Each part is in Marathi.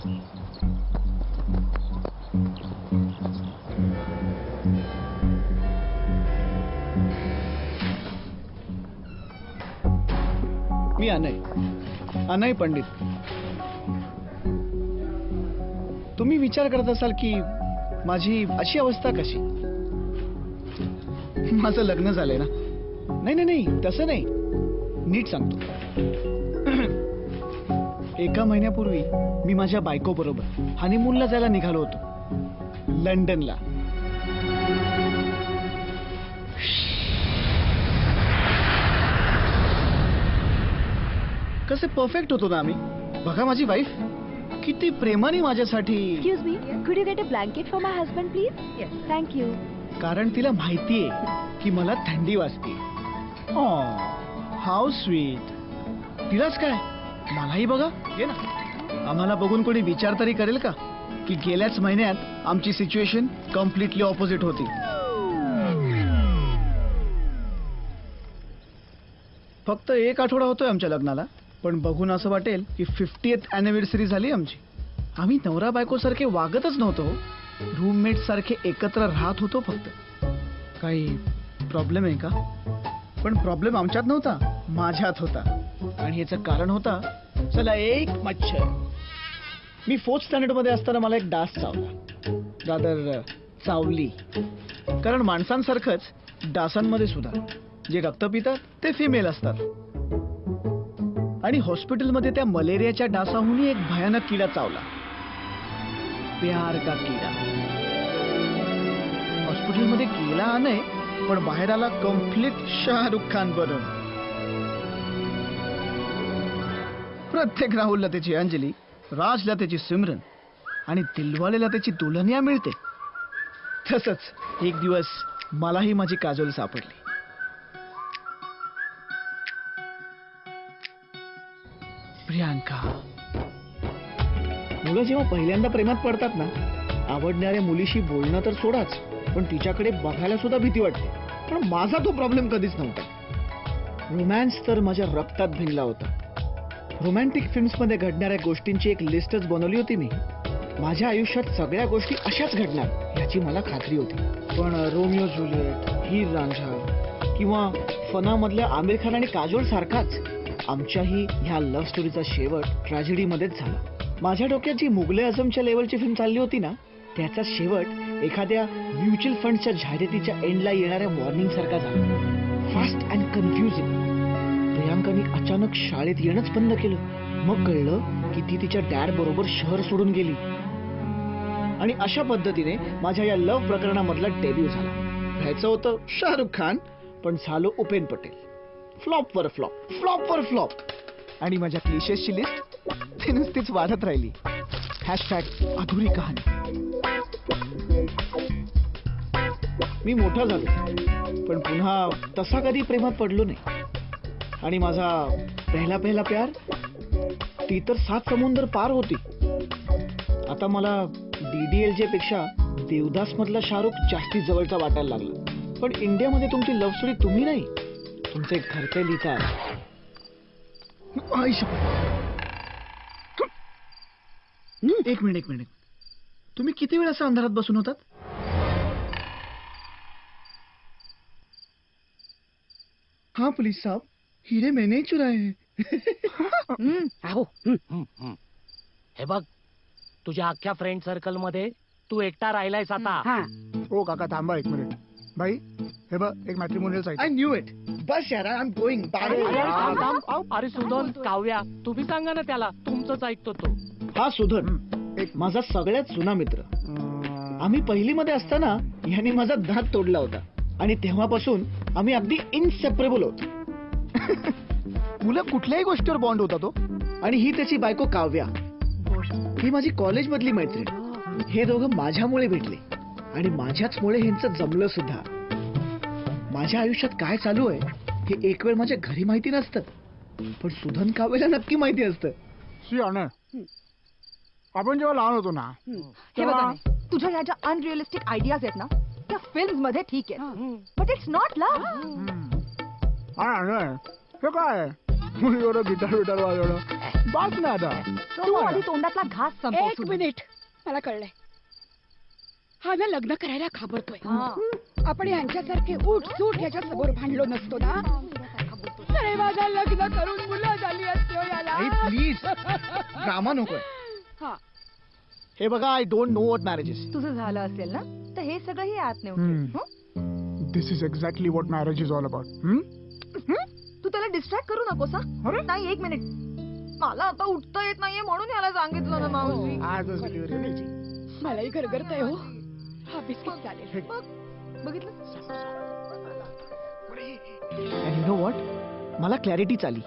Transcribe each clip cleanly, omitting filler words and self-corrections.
मी अनय पंडित. तुम्ही विचार करत असाल की माझी अशी अवस्था कशी. माझं लग्न झालंय ना. नाही नाही नाही तसं नाही, नीट सांगतो. एका महिन्यापूर्वी मी माझ्या बायको बरोबर हनीमूनला जायला निघालो होतो, लंडनला. कसे परफेक्ट होतो ना आम्ही. बघा माझी वाईफ किती प्रेमाने माझ्यासाठी. Excuse me, could you get a blanket for my husband, please? Yes. Thank you. कारण तिला माहितीये की मला थंडी वाजते. How sweet. तिलाच काय, मलाही बघा. ये ना. आम्हाला बघून कोणी विचार तरी करेल का की गेल्याच महिन्यात आमची सिच्युएशन कम्प्लिटली ऑपोजिट होती. फक्त एक आठवडा होतोय आमच्या लग्नाला, पण बघून असं वाटेल की 50th अॅनिव्हर्सरी झाली आमची. आम्ही नवरा बायको सारखे वागतच नव्हतो, रूममेट सारखे एकत्र राहत होतो. फक्त काही प्रॉब्लेम आहे का? पण प्रॉब्लेम आमच्यात नव्हता, माझ्यात होता. आणि याचं कारण होता, चला एक मच्छर. मी 4th स्टँडर्ड मध्ये असताना मला एक डास चावला. रादर चावली. कारण माणसांसारखंच डासांमध्ये सुद्धा जे रक्त पितात ते फिमेल असतात. आणि हॉस्पिटलमध्ये त्या मलेरियाच्या डासाहूनही एक भयानक किडा चावला, प्यार का किडा. हॉस्पिटलमध्ये गेला नाही, पण बाहेर आला कम्प्लीट शाहरुख खान बनून. प्रत्येक राहुलला त्याची अंजली, राजला त्याची सिमरन आणि दिलवालेला त्याची दुल्हनिया मिळते. तसंच एक दिवस मलाही माझी काजोल सापडली. प्रियांका. मुलं जेव्हा पहिल्यांदा प्रेमात पडतात ना, आवडणाऱ्या मुलीशी बोलणं तर सोडाच, पण तिच्याकडे बघायला सुद्धा भीती वाटते. पण माझा तो प्रॉब्लेम कधीच नव्हता. रोमॅन्स तर माझ्या रक्तात भिनला होता. रोमॅन्टिक फिल्म्समध्ये घडणाऱ्या गोष्टींची एक लिस्टच बनवली होती मी. माझ्या आयुष्यात सगळ्या गोष्टी अशाच घडणार याची मला खात्री होती. पण रोमिओ जुलिएट, हीर रांझा किंवा फनामधल्या आमिर खान आणि काजोल सारखाच आमच्याही ह्या लव्ह स्टोरीचा शेवट ट्रॅजेडीमध्येच झाला. माझ्या डोक्यात जी मुगले आझमच्या लेवलची फिल्म चालली होती ना, त्याचा शेवट एखाद्या म्युच्युअल फंडच्या जाहिरातीच्या एंडला येणाऱ्या वॉर्निंग सारखा झाला. Fast and confusing. प्रियांकाने अचानक शाळेत येणंच बंद केलं. मग कळलं की ती तिच्या डॅड बरोबर शहर सोडून गेली. आणि अशा पद्धतीने माझ्या या लव्ह प्रकरणामधला डेब्यू झाला. व्हायचं होतं शाहरुख खान, पण झालो उपेन पटेल. फ्लॉप वर फ्लॉप, फ्लॉप वर फ्लॉप. आणि माझ्या क्लिशेसची लिस्ट ती नुसतीच वाढत राहिली. हॅशटॅग अधुरी कहाणी. मी मोठा झालो, पण पुन्हा तसा कधी प्रेमात पडलो नाही. आणि माझा पहिला प्यार ती तर 7 समुंदर पार होती. आता मला DDLJ पेक्षा देवदास मधला शाहरुख जास्ती जवळचा वाटायला लागला. पण इंडियामध्ये तुमची लव्ह स्टोरी तुम्ही नाही, तुमचे घरचे लिहितात. एक मिनिट. तुम्ही किती वेळ असं अंधारात बसून होतात? हाँ पुलिस साहब, हिरे मैंने ही चुराए हैं. हे बघ, तुझ्या अख्ख्या फ्रेंड सर्कल मध्ये तू एकटा राहिलायस आता. ओ काका थांबा एक मिनिट. भाई हे बघ, एक matrimonial site. I knew it. बस यार, आय एम गोइंग. अरे सुधन, काव्या, तुम्ही सांगा ना त्याला, तुमचंच ऐकतो तो. हा सुधन, एक माझा सगळ्यात जुना मित्र. आम्ही पहिलीमध्ये असताना ह्याने माझा दात तोडला होता आणि तेव्हापासून आम्ही अगदी इनसेपरेबल होतो. मुलं कुठल्याही गोष्टीवर बॉन्ड होता तो. आणि ही त्याची बायको काव्या, ही माझी कॉलेज मधली मैत्रीण. हे दोघं माझ्यामुळे भेटले आणि माझ्याचमुळे ह्यांचं जमलं सुद्धा. माझ्या आयुष्यात काय चालू आहे हे एक वेळ माझ्या घरी माहिती नसतं, पण सुधन काव्याला नक्की माहिती असतं. शी अनय, आपण जेव्हा लहान होतो ना, हे बघा नाही, तुझ्या ह्या ज्या अनरिअलिस्टिक आयडियाज आहेत ना, त्या फिल्म्स मध्ये ठीक आहे, but it's not love. Anay हे काय, मुलीवर गिटार विटार वाजवणं बास ना आता. तू आधी तोंडातला घास संपव एक सुधू. मिनिट मला कळलंय. हा ना लग्न करायला घाबरतोय. हा. आपण ह्यांच्यासारखे उठ सूट ह्याच्या समोर भांडलो नसतो ना. अरे माझा लग्न करून मुलं झाली असतो याला. प्लीज ड्रामा नकोय. हा. हे बघा, I don't know what marriage is. तुझं झालं असेल ना तर हे सगळं ही आत हम्म. नेऊ. This is exactly what marriage is all about. तू त्याला डिस्ट्रॅक्ट करू नकोस हा. अरे नाही, एक मिनिट. मला आता उठता येत नाहीये म्हणून याला सांगितलं ना मावशी. आजच डिलिव्हरी. मलाही गरगरतंय हो. हा बिस्किट चालेल. बघितलं. अँड यू नो व्हॉट, मला क्लॅरिटी आली.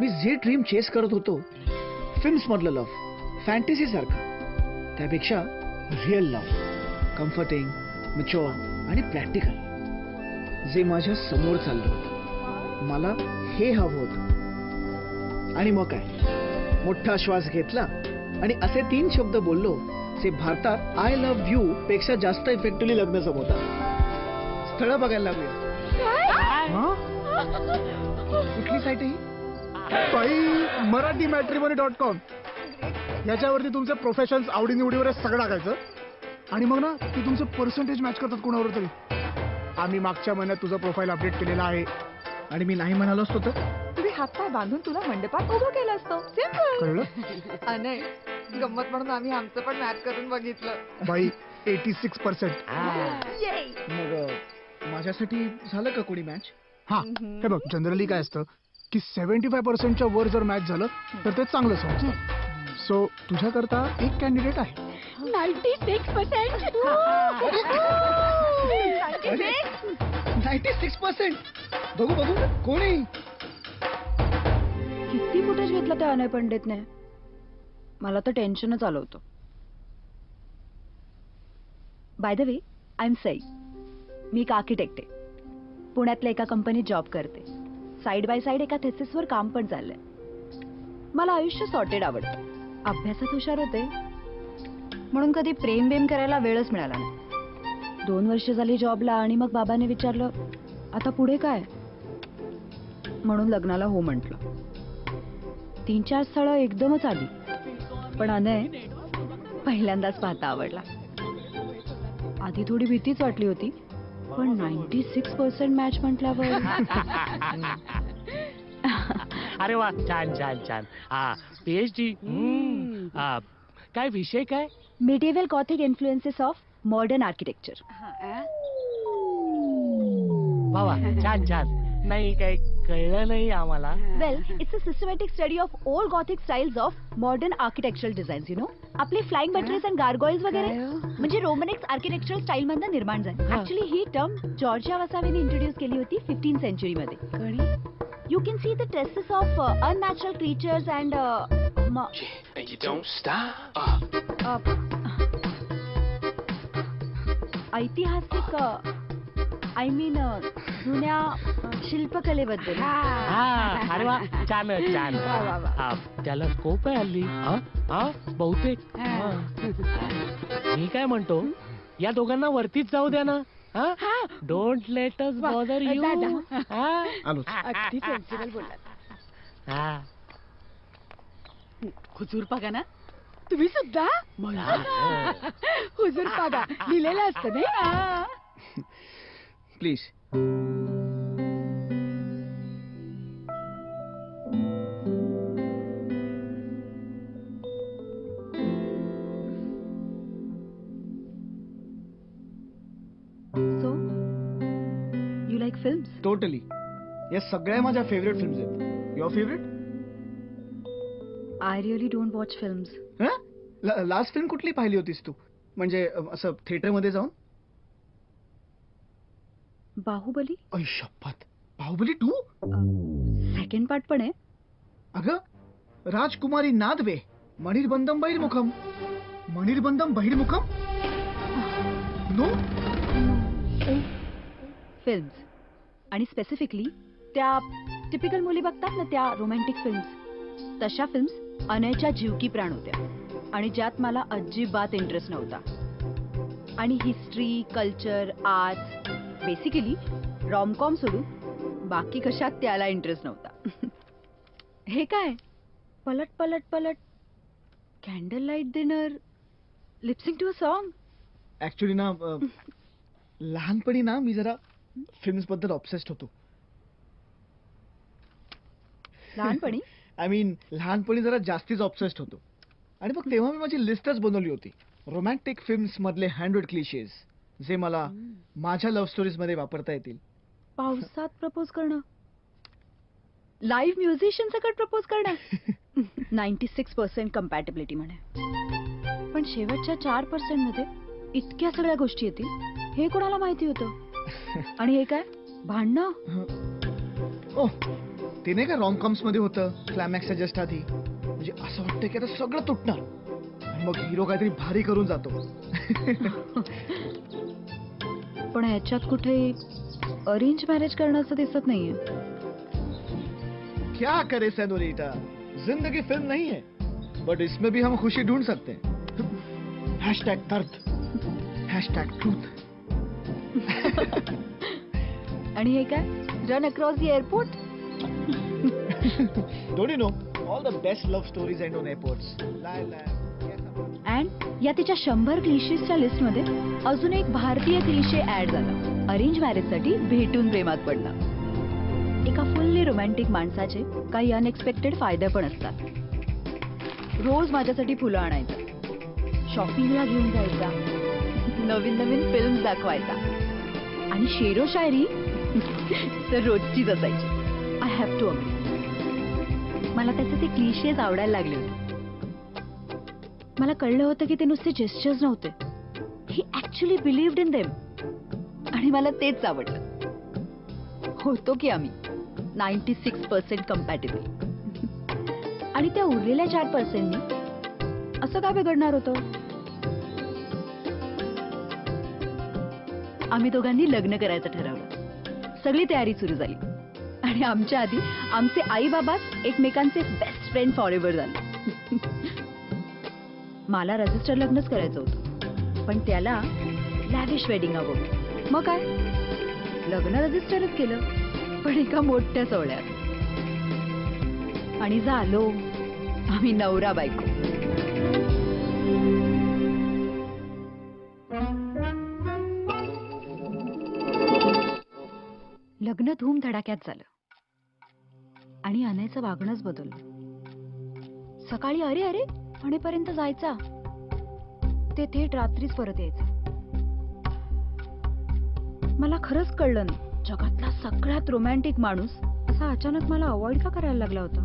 मी जे ड्रीम चेस करत होतो, फिल्म्स मधलं लव्ह, फॅन्टसी सारखं, त्यापेक्षा रिअल लव्ह, कम्फर्टिंग, मॅच्युअर आणि प्रॅक्टिकल, जे माझ्या समोर चाललं होतं. मला हे हवं होतं. आणि मग काय, मोठा श्वास घेतला आणि असे 3 शब्द बोललो जे भारतात आय लव्ह यू पेक्षा जास्त इफेक्टिव्हली लग्न जमवतात. स्थळं बघायला लागली. कुठली साईट आहे ही? बाई, मराठी matrimony.com. याच्यावरती तुमचे प्रोफेशन्स, आवडीनिवडीवर सगळं टाकायचं आणि मग ना ती तुमचं पर्सेंटेज मॅच करतात कोणावर तरी. आम्ही मागच्या महिन्यात तुझं प्रोफाईल अपडेट केलेलं आहे. आणि मी नाही म्हणालो असतो तर? तुम्ही हातपाय बांधून तुला मंडपात उभं केलं असतं. सिम्पल. कळलं? अनय, गंमत म्हणून आम्ही आमचं पण मॅच करून बघितलं. बाई, 86%. Yay. मग माझ्यासाठी झालं का कोणी मॅच? हा, हे बघ, जनरली काय असतं की 75% वर जर मॅच झालं तर ते चांगलं समजतं. सो तुझ्याकरता एक कॅन्डिडेट आहे. 96%. 96%. बघू बघू कोण आहे? किती फुटेज घेतला त्या अनय पंडितने. मला तर टेन्शनच आलं होतं. By the way, I am Sai. मी एक आर्किटेक्ट आहे. पुण्यातल्या एका कंपनीत जॉब करते. साईड बाय साईड एका थेसिसवर काम पण चाललंय. मला आयुष्य सॉर्टेड आवडतं. अभ्यासात हुशार होते म्हणून कधी प्रेम बेम करायला वेळच मिळाला नाही. 2 वर्ष झाली जॉबला आणि मग बाबाने विचारलं, आता पुढे काय? म्हणून लग्नाला हो म्हटलं. 3-4 स्थळं एकदमच आली, पण अनय पहिल्यांदाच पाहता आवडला. आधी थोडी भीतीच वाटली होती, पण 96% मॅच म्हटल्यावर अरे वा, छान छान छान. हा, पीएचडी. काय विषय काय? medieval gothic influences of modern architecture. वा वा, छान छान. नाही, काही कळलं नाही आम्हाला. Well, it's a systematic study of old gothic styles of modern architectural designs, you know. आपले फ्लाइंग बटरेस and gargoyles वगैरे म्हणजे रोमनिक्स आर्किटेक्चरल स्टाईल मधनं निर्माण झाली. ऍक्च्युली ही टर्म जॉर्जिया वसावेने इंट्रोड्यूस केली होती 15th century मध्ये. You can see the traces of unnatural creatures and And you don't stop. ऐतिहासिक आय मीन जुन्या शिल्पकलेबद्दल. हा, अरे वा, छान छान. हा, त्याला स्कोप आहे हल्ली. बहुतेक. मी काय म्हणतो, या दोघांना वरतीच जाऊ द्या ना. Don't let us bother you. आलोच. अगदी सेन्सिबल बोललात. हा. हुजूर पागा ना. तुम्ही सुद्धा हुजूर पागा लिहिलेलं असतं नाही. Please. So you like films? Totally. या सगळ्या माझ्या फेवरेट फिल्म्स आहेत. Your favourite? I really don't watch films. Last film कुठली पाहिली होतीस तू? म्हणजे असं थिएटरमध्ये जाऊन? बाहुबली. अय शपथ, बाहुबली 2? सेकंड पार्ट पण आहे. अगं, राजकुमारी नादवे, मणिर्बंधम बहिर्मुखम. मणिर्बंधम बहिर्मुखम? नो. फिल्म्स आणि स्पेसिफिकली त्या टिपिकल मुली बघतात ना, त्या रोमॅन्टिक फिल्म्स, तशा फिल्म्स अनयच्या जीव की प्राण होत्या आणि ज्यात मला अजिबात इंटरेस्ट नव्हता. आणि history, culture, arts, basically rom-com सोडून बाकी कशात त्याला इंटरेस्ट नव्हता. हे काय पलट पलट पलट candle light dinner lip syncing to a song. Actually ना लहानपणी ना मी जरा फिल्म्स बद्दल ऑब्सेस्ड होतो. लहानपणी आय मीन लहानपणी जरा जास्तीच ऑब्सेस्ड होतो. आणि मग तेव्हा मी माझी लिस्टच बनवली होती रोमॅन्टिक फिल्म्स मधले 100 क्लिशेज जे मला माझ्या लव्ह स्टोरीज मध्ये वापरता येतील. पावसात प्रपोज करणं, लाईव्ह म्युझिशियन सकट प्रपोज करणं. 96% कम्पॅटेबिलिटी म्हणे, पण शेवटच्या 4% मध्ये इतक्या सगळ्या गोष्टी येतील हे कोणाला माहिती होतं. आणि हे काय भांडणं. ओ ते नाही का रॉमकॉम्स मध्ये होतं क्लायमॅक्सच्या जस्ट आधी, म्हणजे असं वाटतं की आता सगळं तुटणार आणि मग हिरो काहीतरी भारी करून जातो. पण ह्याच्यात कुठे अरेंज मॅरेज करण्याचं दिसत नाहीये. क्या करे सेनोरिटा, जिंदगी फिल्म नहीं है, बट इसमें भी हम खुशी ढूंढ सकते हैं. #दर्द, #ट्रूथ. आणि हे काय run across the airport. Don't you know all the best love stories end on airports? Lie, lie. And या तिच्या 100 क्लिशेसच्या लिस्टमध्ये अजून एक भारतीय क्लिशे ऍड झाला. अरेंज मॅरेजसाठी भेटून प्रेमात पडणं. एका फुल्ली रोमॅन्टिक माणसाचे काही अनएक्सपेक्टेड फायदे पण असतात. रोज माझ्यासाठी फुलं आणायचं, शॉपिंगला घेऊन जायचा, नवीन नवीन फिल्म दाखवायचा आणि शेरो शायरी तर रोजचीच असायची. I have to agree. मला त्याचे ते क्लिशेज आवडायला लागले होते. मला कळलं होतं की ते नुसते जेस्चर्स नव्हते, ही ऍक्च्युली बिलीव्ड इन देम. आणि मला तेच आवडलं. होतो की आम्ही 96% कम्पॅटेबल. आणि त्या उरलेल्या 4%नी असं काय बिघडणार होतं. आम्ही दोघांनी लग्न करायचं ठरवलं. सगळी तयारी सुरू झाली आणि आमच्या आधी आमचे आई बाबाच एकमेकांचे बेस्ट फ्रेंड फॉरएव्हर झाले. मला रजिस्टर लग्नच करायचं होतं, पण त्याला लॅविश वेडिंग हवं होतं. मग काय लग्न रजिस्टरच केलं, पण एका मोठ्या सोहळ्यात. आणि झालो आम्ही नवरा बायको. लग्न धूम धडाक्यात झालं आणि अनयचं वागणंच बदललं. सकाळी अरे अरे म्हणेपर्यंत जायचा, ते थेट रात्रीच परत यायचं. मला खरंच कळलं नाही जगातला सगळ्यात रोमॅन्टिक माणूस असा अचानक मला अवॉइड का करायला लागला होता.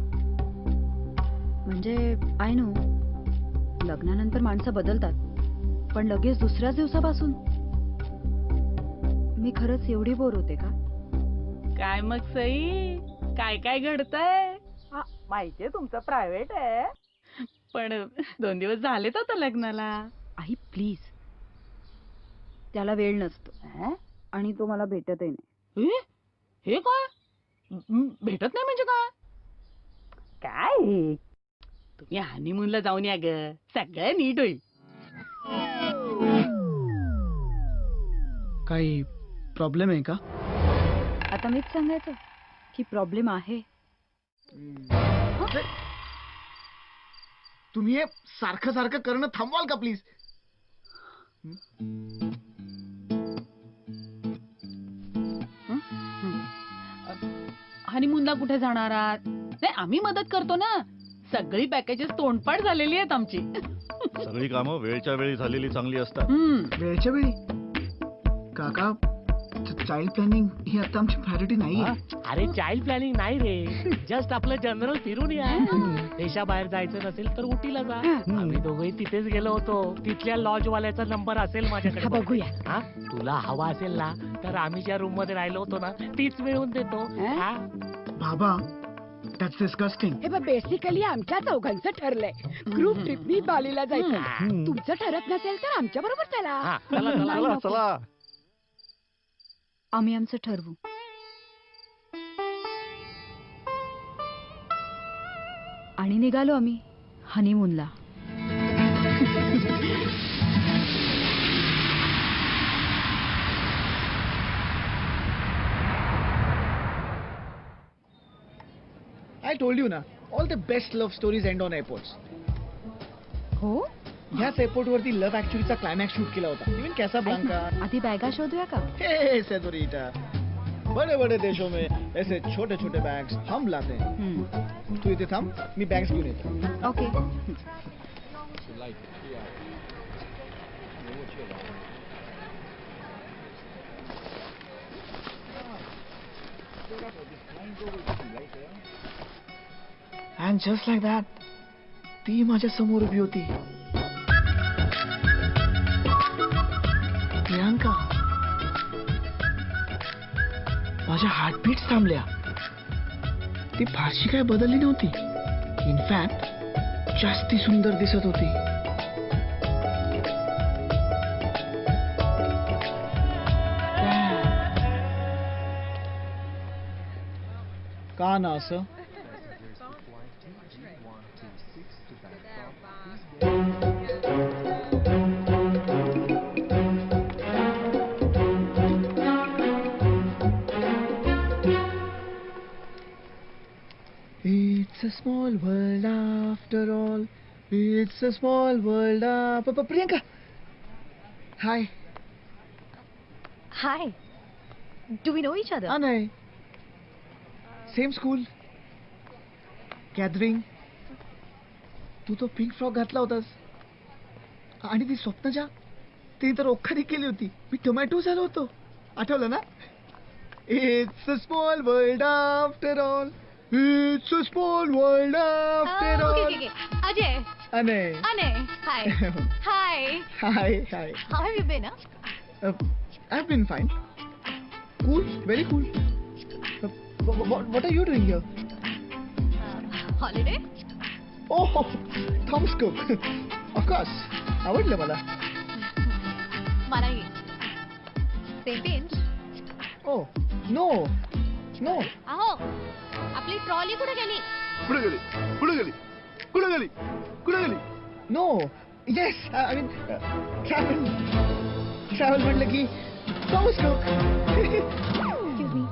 म्हणजे आय नो लग्नानंतर माणसं बदलतात, पण लगेच दुसऱ्याच दिवसापासून मी खरंच एवढी बोर होते का. काय मग सई, काय काय घडतंय. माहितीये तुमचं प्रायव्हेट आहे, पण 2 दिवस झालेत आता लग्नाला. आई प्लीज, त्याला वेळ नसतो आणि तो मला भेटतही नाही. हे काय भेटत नाही म्हणजे काय. काय तुम्ही हनीमूनला जाऊन या ग, सगळं नीट होईल. काही प्रॉब्लेम आहे का. आता मीच सांगायचं की प्रॉब्लेम आहे. तुम्ही हे सारखं सारखं करणं थांबवाल का प्लीज. हनीमूनला कुठे जाणार आहात. नाही आम्ही मदत करतो ना. सगळी पॅकेजेस तोंडपाठ झालेली आहेत आमची. सगळी कामं वेळच्या वेळी झालेली चांगली असतात. वेळच्या वेळी काका, चाइल्ड प्लॅनिंग ही आता आमची प्रायोरिटी नाही. अरे चाइल्ड प्लॅनिंग नाही रे, जस्ट आपलं जनरल फिरून या. देशाबाहेर जायचं नसेल तर उटीला जा. आम्ही दोघंही तिथेच गेलो होतो. तिथल्या लॉज वाल्याचा नंबर असेल माझ्याकडे, बघूया. हा तुला हवा असेल ना तर आम्ही ज्या रूम मध्ये राहिलो होतो ना तीच मिळवून देतो. बाबा दॅट्स डिस्गस्टिंग. हे बघ बेसिकली आमच्या चौघांचं ठरलंय ग्रुप ट्रिपनी बालीला जायचं. तुमचं ठरत नसेल तर आमच्या बरोबर चला. चला चला. आम्ही आमचं ठरवू. आणि निघालो आम्ही हनीमूनला. आय टोल्ड यू ना all the best love stories end on airports. हो ह्याच एअरपोर्ट वरती लव्ह ऍक्च्युअलीचा क्लायमॅक्स शूट केला होता. इवन कैसा ब्लांका. आधी बॅगा शोधूया का? हे सेनोरिटा, बड़े बड़े देशों में ऐसे छोटे छोटे बैग्स हम लाते हैं. तू इथे थांब, मी बॅग्स घेऊन येतो. Okay. And just like that ती माझ्या समोर उभी होती. प्रियांका. माझ्या हार्टबीट्स थांबल्या. ती फारशी काय बदलली नव्हती. इनफॅक्ट जास्ती सुंदर दिसत होती. का ना असं. It's a small world after all. It's a small world. Priyanka. Hi. Hi. Do we know each other? नाही. Same school. गॅदरिंग. तू तो पिंक फ्रॉक घातला होतास. आणि ती स्वप्नजा, ती तर ओखारी केली होती. मी टोमॅटो झालो होतो. आठवलं ना? It's a small world after all. It's a small world after all. Okay. Ajay. Anay. Hi. Hi. Hi. How have you been? I've been fine. Cool, very cool. What are you doing here? Holiday? Oh, Thomas Cook. Of course. आवडलं मला. मलाही. Same pinch. Oh, no. अहो, आपली ट्रॉली कुठे गेली? कुठे गेली? No. Yes, I mean, travel म्हटलं की Thomas Cook. Excuse me.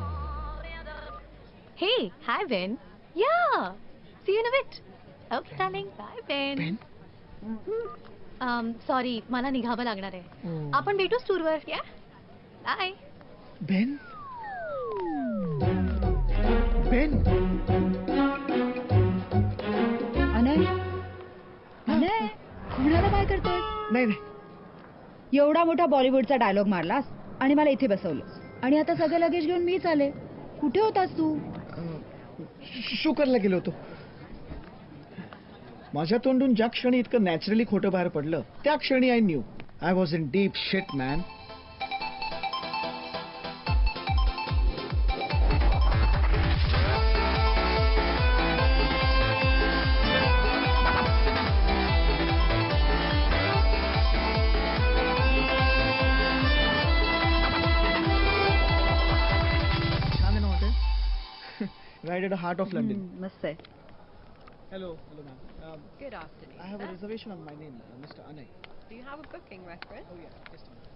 Hey, hi Ben. Yeah. See you in a bit. Okay, darling. Bye Ben. Ben? Sorry, मला निघावं लागणार आहे. Oh. आपण भेटू टूरवर. या. बाय. Ben? अनय. कुणाला काय करतोय? नाही. एवढा मोठा बॉलिवूडचा डायलॉग मारलास आणि मला इथे बसवलं आणि आता सगळं लगेज घेऊन मीच आले. कुठे होतास तू? शुकरला गेलो होतो. माझ्या तोंडून ज्या क्षणी इतकं नॅचरली खोटं बाहेर पडलं, त्या क्षणी I new I was in deep shit man. Right at the heart of London. मस्त आहे. Hello, ma'am. Good afternoon. I have a reservation on my name, Mr. Anay. Do you have a booking reference? Oh yeah, just a minute.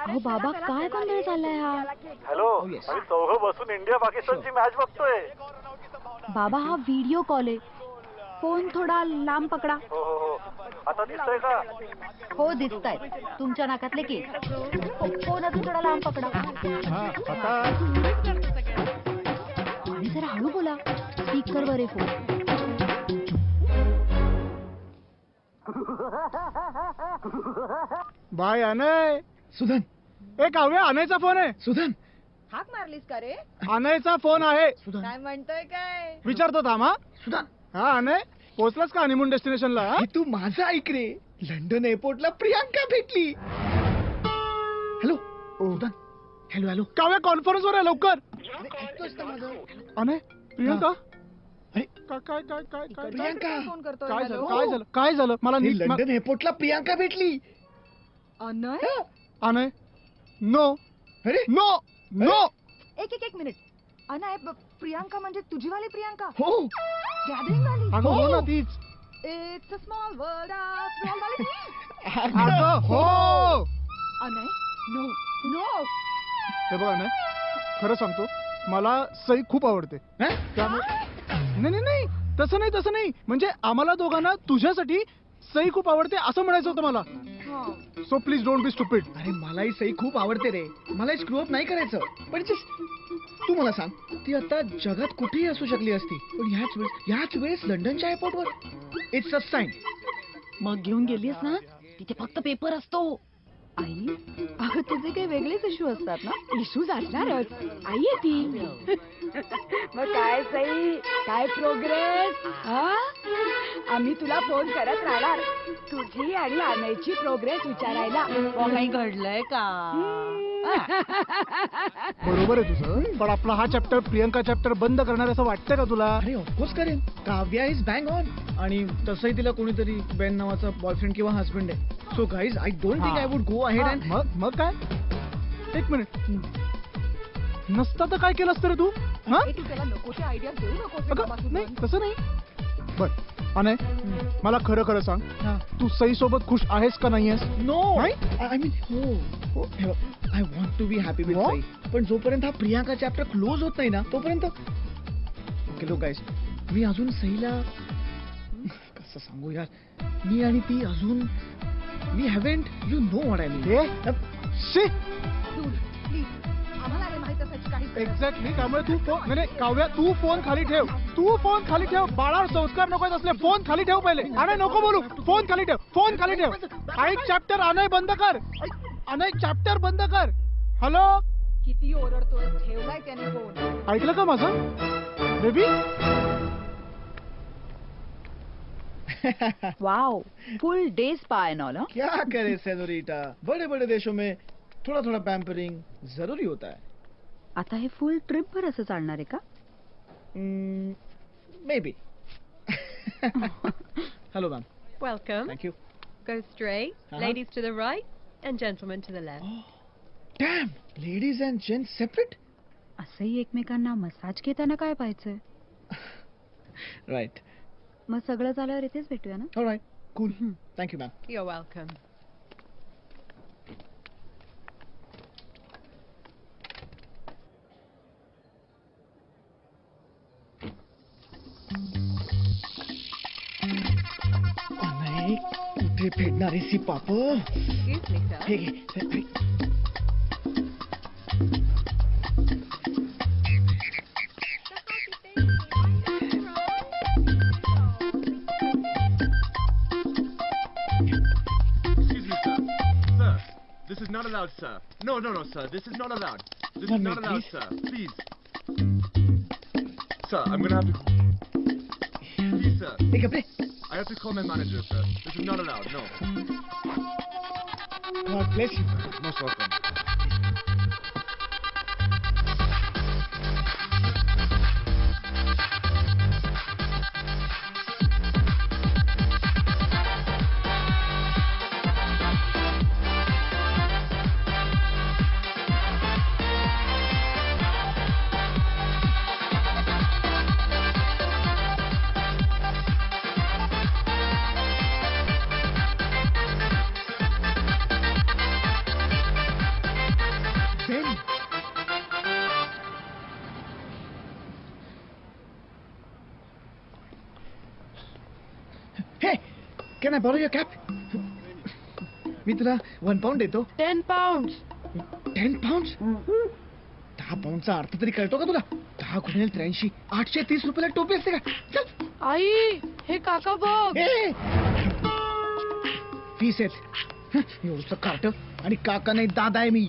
अहो बाबा, काय गोंधळ चाललाय हा? हॅलो. Oh, yes. आम्ही चौघं बसून इंडिया पाकिस्तानची मॅच बघतोय. बाबा, हा व्हिडिओ कॉल आहे. फोन थोडा लांब पकडा. हो. आता दिसतोय का? हो, दिसतायत. तुमच्या नाकातले केस. फोन अजून थोडा लांब पकडा. आता आणि जरा हळू बोला. स्पीकर वर आहे फोन. बाय अनय. सुधन. ए काव्य, अनयचा फोन आहे. सुधन. हाक मारलीस का रे? अनयचा फोन आहे. सुधन. काय म्हणतोय काय? विचारतो थांब. हा सुधन. हा अनय, पोहोचलास का हनीमून डेस्टिनेशनला? हे तू माझं ऐक रे. लंडन एअरपोर्टला प्रियांका भेटली. हॅलो. सुधन. हॅलो. काव्य कॉन्फरन्स वर आहे, लवकर. ऐकतोस का माझं? अनय, प्रियांका. अरे, काय प्रियांका. फोन करतोय. काय हॅलो? झालं? काय झालं? मला हे नीट लंडन एअरपोर्टला प्रियांका भेटली. अनय? अनय, नो अरे नो नो. एक मिनिट. अनय, प्रियांका म्हणजे तुझीवाली प्रियांका हो गॅदरिंग वाली अगं हो ना तीच. It's a small world after all वाली ती. अगं हो. अनय नो नो हे बघा ना, खरं सांगतो मला सई खूप आवडते. हं? त्यामुळे नाही नाही नाही तसं नाही म्हणजे आम्हाला दोघांना तुझ्यासाठी सई खूप आवडते असं म्हणायचं होतं मला. So please don't be stupid. अरे मलाही सई खूप आवडते रे, मला स्क्रू अप नाही करायचं. पण तू मला सांग, ती आता जगात कुठेही असू शकली असती, पण ह्याच वेळेस लंडनच्या एअरपोर्टवर. It's a sign. मग घेऊन गेलीस ना, तिथे फक्त पेपर असतो. आई अगं तुझे काही वेगळेच इश्यू असतात ना. इशूज असणारच. आई आहे ती. मग काय सई, काय प्रोग्रेस? आम्ही तुला फोन करत राहणार तुझी आणि अनयची प्रोग्रेस विचारायला. काही घडलंय का? बरोबर आहे तुझं, पण आपला हा चॅप्टर प्रियंका चॅप्टर बंद करणार असं वाटतंय का तुला? अरे ऑफकोर्स करेन. काव्या इज बँग ऑन, आणि तसंही तिला कोणीतरी बेन नावाचा बॉयफ्रेंड किंवा हस्बंड आहे. So guys I don't think I would go ahead and. मग काय, एक मिनिट, नसता तर काय केलं असतं रे तू? हा तू त्याला नकोच्या आयडिया देऊ नकोस रे अगं, बाबा नाही सुद्धा. तसं नाही. बर अनय, मला खरं खरं सांग, तू सई सोबत खुश आहेस का नाही आहेस? नो नाही? आय मीन हो, I want to be happy with What? Sai, पण जोपर्यंत हा प्रियांका चॅप्टर क्लोज होत नाही ना तोपर्यंत. ओके लो गाईज, मी अजून सईला कसं सांगू यार, मी आणि ती अजून we haven't, you know what I mean. She Dude, please, आम्हाला नाही माहित असायची काही गरज. एक्झॅक्टली. त्यामुळे तू फोन, नाही काव्या, तू फोन खाली ठेव. तू फोन खाली ठेव. बाळावर संस्कार नको असले. फोन खाली ठेव पहिले. अनय नको बोलू. फोन खाली ठेव. फोन खाली ठेव. ऐक चॅप्टर अनय बंद कर. अनय चॅप्टर बंद कर. हॅलो, किती ओरडतोय, ठेवलाय त्याने फोन. ऐकलं का माझं बेबी? वाव, फुल डे स्पा एंड ऑल. क्या करे सेनोरिटा, बड़े बड़े देशों में थोड़ा थोड़ा पैम्परिंग जरूरी होता है. आता हे फुल ट्रिप भर असं चालणार आहे का? May be. Hello ma'am. Welcome. Thank you. Go straight. Uh-huh. Ladies to the right and gentlemen to the left. Dam, ladies and gents separate. असंही एकमेकांना मसाज घेताना काय पाहायचंय? राईट. मग सगळं झाल्यावर इथेच भेटूया ना. All right, cool. Thank you ma'am. You're welcome. नाही, कुठे फेडणार सी पाप. Excuse me, sir. हे घे. हे. Excuse me, sir. Sir, this is not allowed, sir. No, sir. This is not allowed. This One is not minute, allowed, please. sir. Please. Sir, I'm gonna have to... Please, sir. हे कपडे. I have to call my manager, sir. This is not allowed, no. God bless you. Most welcome. Ben. Hey, can I borrow your cap? मी तुला 1 pound देतो. 10 pounds. 10 pounds? 10 poundचा अर्थ तरी कळतो का तुला? 10 गुणिले 83, 830 रुपयाला टोपी असते का? चल. आई, हे काका बघ. ए! फीस आहेत. एवढंच कार्ट, आणि काका नाही दादा आहे मी.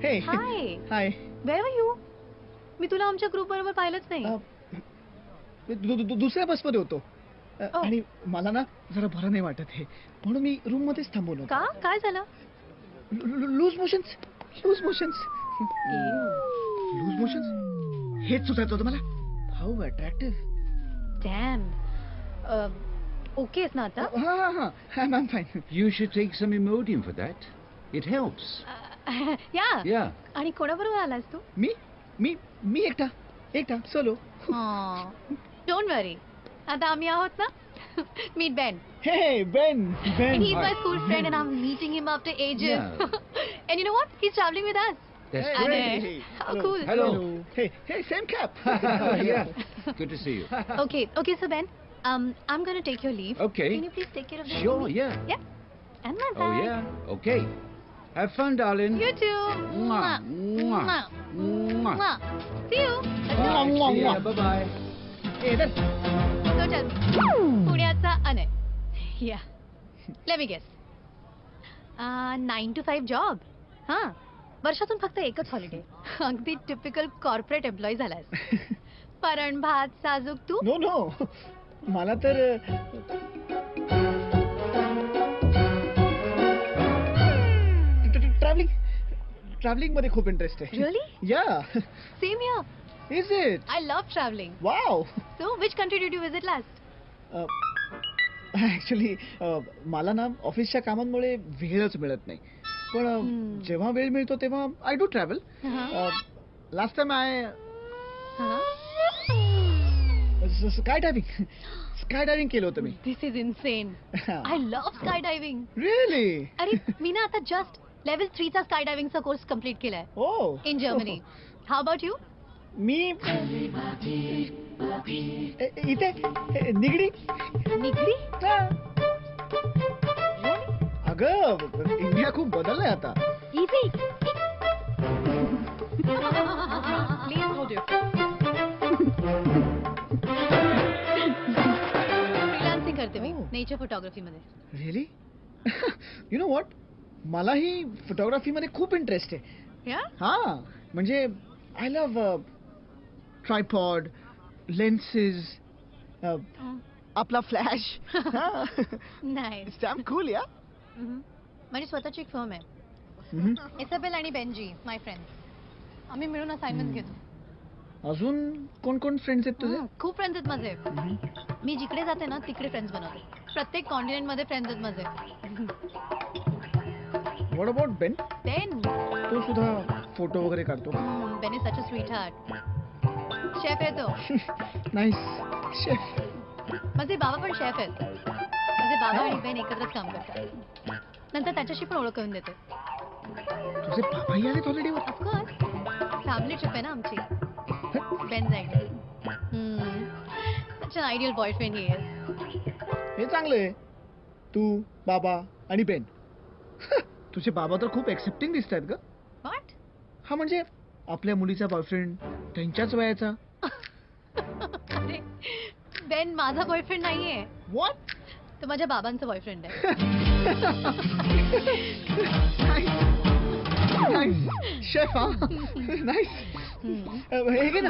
हे हाय, हाय. Wear were you? मी तुला आमच्या ग्रुप बरोबर पाहिलंच नाही. दुसऱ्या बसमध्ये होतो. आणि मला ना जरा बरं नाही वाटत हे, म्हणून मी रूम मध्येच थांबवलं होतं. का? काय झालं? Loose motions. Loose motions. Loose motions हेच सुचायचं होतं मला. How attractive. डॅम. ओके ना आता? हा ma'am fine. You should take some Imodium for that. It helps. या. Yeah. आणि कोणाबरोबर आलास तू? मी एकटा सोलो. डोंट वरी. आता आम्ही आहोत ना. Meet Ben. Hey, Ben. He's my school friend and I'm meeting him after ages. Yeah. And you know what? He's traveling with us. That's Hey, great. hey, How cool. Hello. Hey, same cap. Yeah. Good to see you. Okay, so Ben, I'm gonna take your leave. Okay. Can you please take care of the Sure, baby? yeah. Yeah. And my Oh, bag. yeah. Okay. Have fun, darling. You too. Mwah. Mwah. Mwah. Mwah. See you. See ya. Bye-bye. Hey, then. So tell me, पुण्याचा Anay. Yeah. Let me guess. 9 to 5 job. हां. वर्षातून फक्त एकच हॉलिडे. अगदी टिपिकल कॉर्पोरेट एम्प्लॉई झालास. परण भात साजूक तू. नो मला तर ट्रॅव्हलिंग मध्ये खूप इंटरेस्ट आहे. Really? या. Same here. Is it? I love traveling. Wow. So, which country did you visit last? Actually मला ना ऑफिसच्या कामांमुळे वेळच मिळत नाही. पण जेव्हा वेळ मिळतो तेव्हा I do travel. Last time sky diving केलं होतं मी. This is insane. I love skydiving. Really? अरे मी ना आता जस्ट लेवल 3 चा स्कायडायव्हिंगचा कोर्स कंप्लीट केलाय. Oh. In Germany. How about you? मी इथे निगडी. अगं इंडिया खूप बदललाय आता. Easy. Please hold your freelancing करते मी नेचर फोटोग्राफी मध्ये. रिअली? यु नो व्हॉट, मलाही फोटोग्राफी मध्ये खूप इंटरेस्ट आहे. हा म्हणजे आय लव्ह ट्रायपॉड, लेन्सेस, आपला फ्लॅश. नाही. Stamp cool. या. माझी स्वतःची एक फर्म आहे. इसाबेल आणि बेंजी माय फ्रेंड्स. आम्ही मिळून असाइनमेंट घेतो. अजून कोण कोण फ्रेंड्स आहेत तुझे? खूप फ्रेंड्स आहेत माझे. मी जिकडे जाते ना तिकडे फ्रेंड्स बनवते. प्रत्येक कॉन्टिनेंट मध्ये फ्रेंड्स आहेत माझे. व्हॉट अबाउट बेन? बेन तो सुद्धा फोटो वगैरे काढतो. Ben is such a sweetheart. Chef आहे तो. नाईस. शेफ. माझे बाबा पण शेफ आहेत. माझे बाबा आणि बेन एकत्रच काम करतात. नंतर त्याच्याशी पण ओळख करून देते. तुझे बाबाही आलेत हॉलिडेवर? ऑफकोर्स. फॅमिली ट्रिप आहे ना आमची. बेन जाईल. Such an ideal boyfriend he is. हे चांगलं आहे. तू, बाबा आणि बेन. तुझे बाबा तर खूप एक्सेप्टिंग दिसत आहेत ग. व्हॉट? हा म्हणजे आपल्या मुलीचा बॉयफ्रेंड त्यांच्याच वयाचा. अरे बेन माझा बॉयफ्रेंड नाहीये. व्हॉट? तो माझ्या बाबांचा बॉयफ्रेंड आहे. शेफ. हा नाईस. हे घे ना.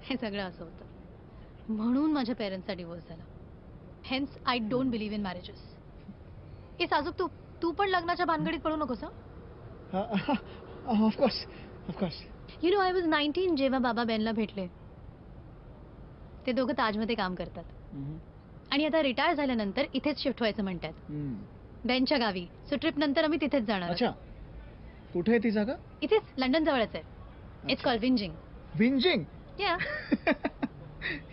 हे सगळं असं होतं. म्हणून माझ्या पेरेंट्सचा डिवोर्स झाला. Hence I don't believe in marriages. हे साजूक तू पण लग्नाच्या भानगडीत पडू नकोस. Of course. You know I was 19 जेव्हा बाबा बेनला भेटले. ते दोघं ताजमध्ये काम करतात. आणि आता रिटायर झाल्यानंतर इथेच शिफ्ट व्हायचं म्हणतात. बेनच्या गावी. सो ट्रिप नंतर आम्ही तिथेच जाणार. अच्छा. कुठे आहे ती जागा? इथेच लंडन जवळच आहे. It's called Winging. Winging? Yeah.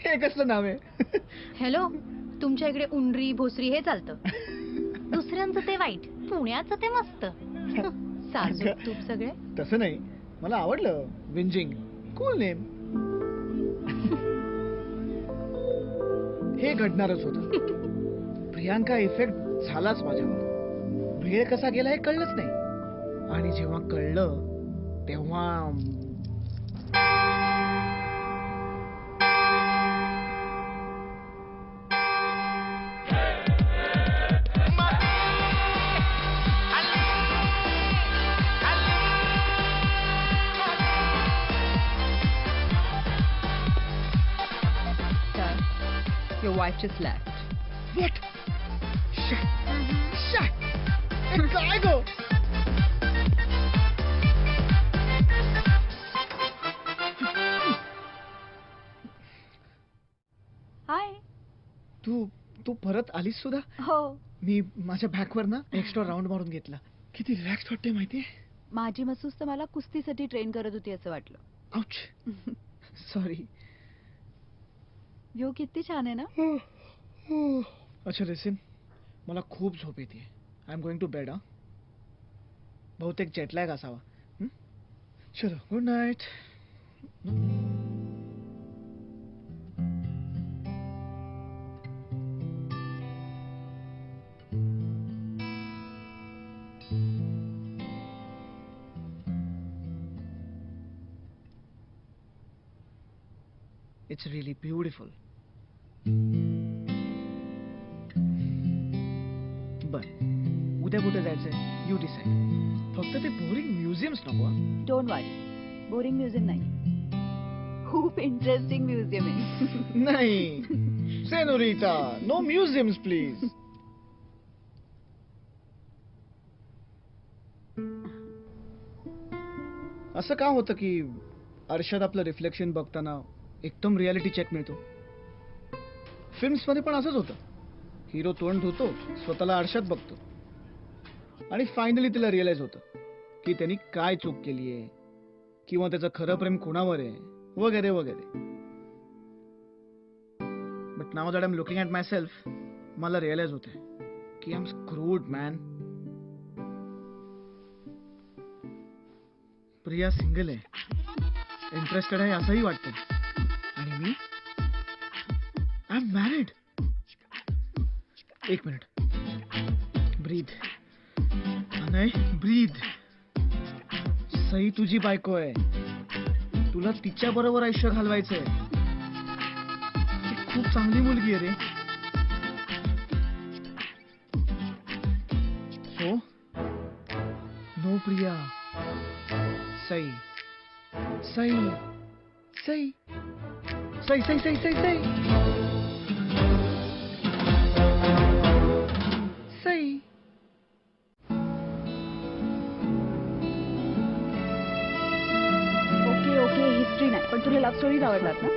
हे कसलं नाव आहे? हॅलो, तुमच्या इकडे उंडरी भोसरी हे चालतं. दुसऱ्यांचं ते वाईट, पुण्याचं ते मस्त. साजूक तूप सगळे. तसं नाही, मला आवडलं विंजिंग. Cool name. हे घडणारच होतं. प्रियांका इफेक्ट झालाच माझ्यावर. वेळ कसा गेला हे कळलंच नाही. आणि जेव्हा कळलं तेव्हा Your wife just left. What? Shit! काय गो? हाय. तू परत आलीस सुद्धा? हो. मी माझ्या बॅकवर ना एक्स्ट्रा राऊंड मारून घेतला. किती रिलॅक्स वाटते माहितीये? माझी मसूस तर मला कुस्तीसाठी ट्रेन करत होती असं वाटलं. आउच. सॉरी. व्ह्यू किती छान आहे ना. अच्छा लिसन, मला खूप झोप येते. I am going to bed. बहुतेक जेटलॅग असावा. चलो, good night. It's really beautiful. बर, उद्या कुठे जायचंय? You decide. फक्त ते बोरिंग म्युझियम्स नको. डोंट वरी, बोरिंग म्युझियम नाही, खूप इंटरेस्टिंग म्युझियम आहे. नाही सेनोरिटा, नो म्युझियम्स प्लीज. असं का होतं की आरशात आपलं रिफ्लेक्शन बघताना एकदम रियालिटी चेक मिळतो? फिल्म्स मध्ये पण असंच होतं. हिरो तोंड धुतो, स्वतःला आरशात बघतो आणि फायनली तिला रिअलाइज होतं की त्यांनी काय चूक केली आहे किंवा त्याचं खरं प्रेम कोणावर आहे वगैरे वगैरे. But now that I am looking at myself, मला रिअलाइज होते की I am screwed man. Priya single आहे, इंटरेस्टेड आहे असंही वाटतं, आणि मी आय एम मॅरिड. एक मिनिट, ब्रीथ. नाही, ब्रीथ. सई तुझी बायको आहे, तुला तिच्या बरोबर आयुष्य घालवायचंय. ती खूप चांगली मुलगी आहे रे. So no Priya. Sai Sai Sai Sai Sai Sai Sai Sai Sai. Okay, history नाही, पण तुला लव्ह स्टोरीज आवडतात ना.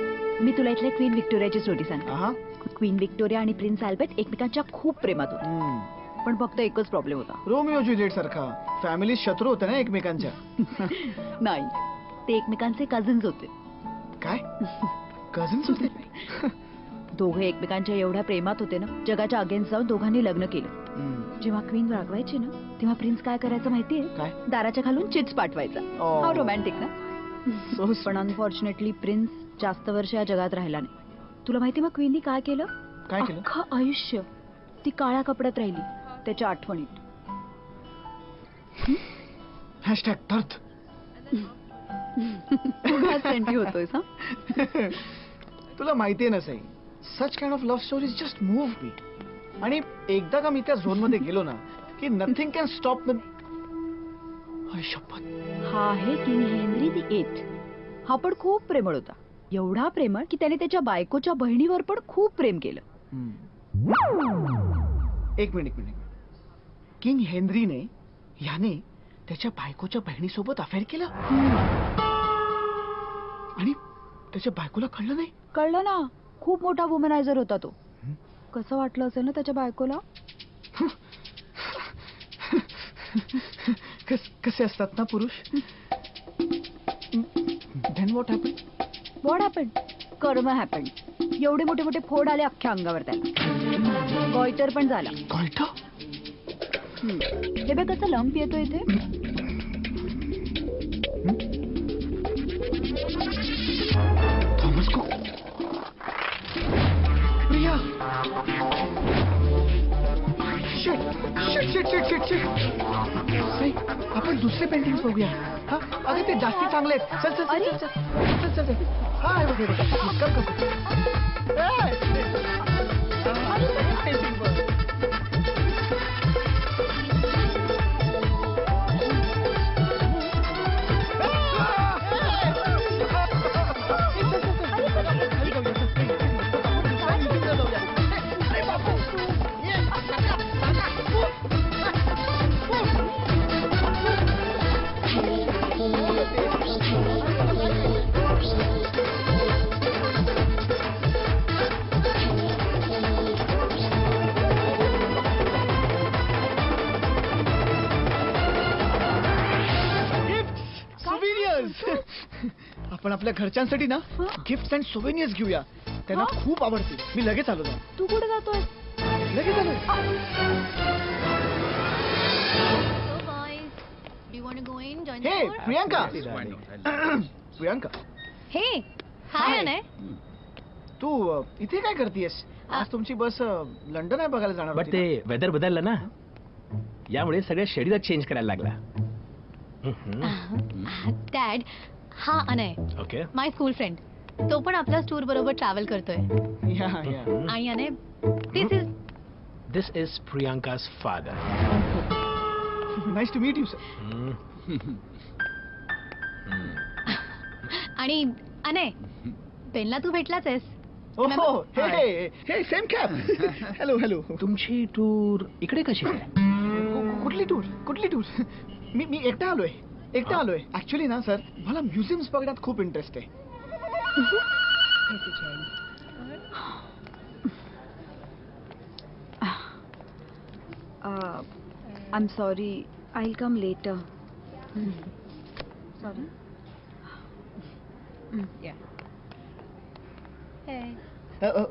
मी तुला इथल्या क्वीन व्हिक्टोरियाची स्टोरी सांगते. क्वीन व्हिक्टोरिया आणि प्रिन्स अल्बर्ट एकमेकांच्या खूप प्रेमात होते, पण फक्त एकच प्रॉब्लेम होता. रोमिओ ज्युलिएट सारखा. फॅमिली शत्रू होते ना एकमेकांच्या. नाही, ते एकमेकांचे कझन्स होते. काय? कझन्स होते? दोघे एकमेकांच्या एवढ्या प्रेमात होते ना, जगाच्या अगेन्स्ट जाऊन दोघांनी लग्न केलं. जेव्हा क्वीन रागवायची ना, तेव्हा प्रिन्स काय करायचं माहितीये? काय? दाराच्या खालून चिट्स पाठवायचा. हा रोमॅन्टिक ना. पण अनफॉर्च्युनेटली प्रिन्स जास्त वर्ष या जगात राहिला नाही. तुला माहिती मग क्वीननी काय केलं? काय केलं? अख्खं आयुष्य ती काळ्या कपड्यात राहिली, त्याच्या आठवणीत. #दर्द. होतोय. तुला माहितीये ना Sai, such kind of love stories just move me. आणि एकदा का मी त्या झोन मध्ये गेलो ना की नथिंग कॅन स्टॉप मी. हा आहे किंग हेनरी VIII. हा पण खूप प्रेमळ होता, एवढा प्रेमळ की त्याने त्याच्या बायकोच्या बहिणीवर पण खूप प्रेम केलं. एक मिनिट. किंग हेनरीने याने त्याच्या बायकोच्या बहिणीसोबत अफेअर केलं आणि त्याच्या बायकोला कळलं नाही? कळलं ना, खूप मोठा वुमनायझर होता तो. कसं वाटलं असेल ना त्याच्या बायकोला? कसे असतात ना पुरुष. Then what happened? What happened? कर्म हॅपन. एवढे मोठे मोठे फोड आले अख्ख्या अंगावर त्याला. गॉयटर पण झाला. गॉयटर? हे बघ कसं लंप येतो इथे. Thomas cook. Priya. Shit. Sai, आपण दुसरे पेंटिंग बघूया. हा, अगं ते जास्ती चांगले आहेत. चल. हा, हे बघ. आपण आपल्या घरच्यांसाठी ना गिफ्ट अँड सोवेनियर्स घेऊया. त्यांना खूप आवडतील. मी लगेच आलो ना. तू कुठे जातोय? लगेच आलो. So boys, do you want to go in? Join the हे tour? Priyanka. Priyanka, Hey, hi Anay. तू इथे काय करतेयस? आज तुमची बस लंडन आहे बघायला जाणार बट होती ना? ते वेदर बदललं ना, यामुळे सगळ्या शेड्यूलच चेंज करायला लागला. डॅड, हा अनय, ओके. माय स्कूल फ्रेंड. तो पण आपल्याच टूर बरोबर ट्रॅव्हल करतोय. Yeah yeah. आणि Anay, this is Priyanka's father. Nice to meet you sir. आणि अनय, बेनला तू भेटलाच आहेस. ओहो, हे हे सेम कॅप. Hello hello. तुमची टूर इकडे कशी काय? कुठली टूर? कुठली टूर? मी एकटा आलोय. ऍक्च्युली ना सर, मला म्युझियम्स बघण्यात खूप इंटरेस्ट आहे. I'm sorry. I'll come later. Sorry. Yeah.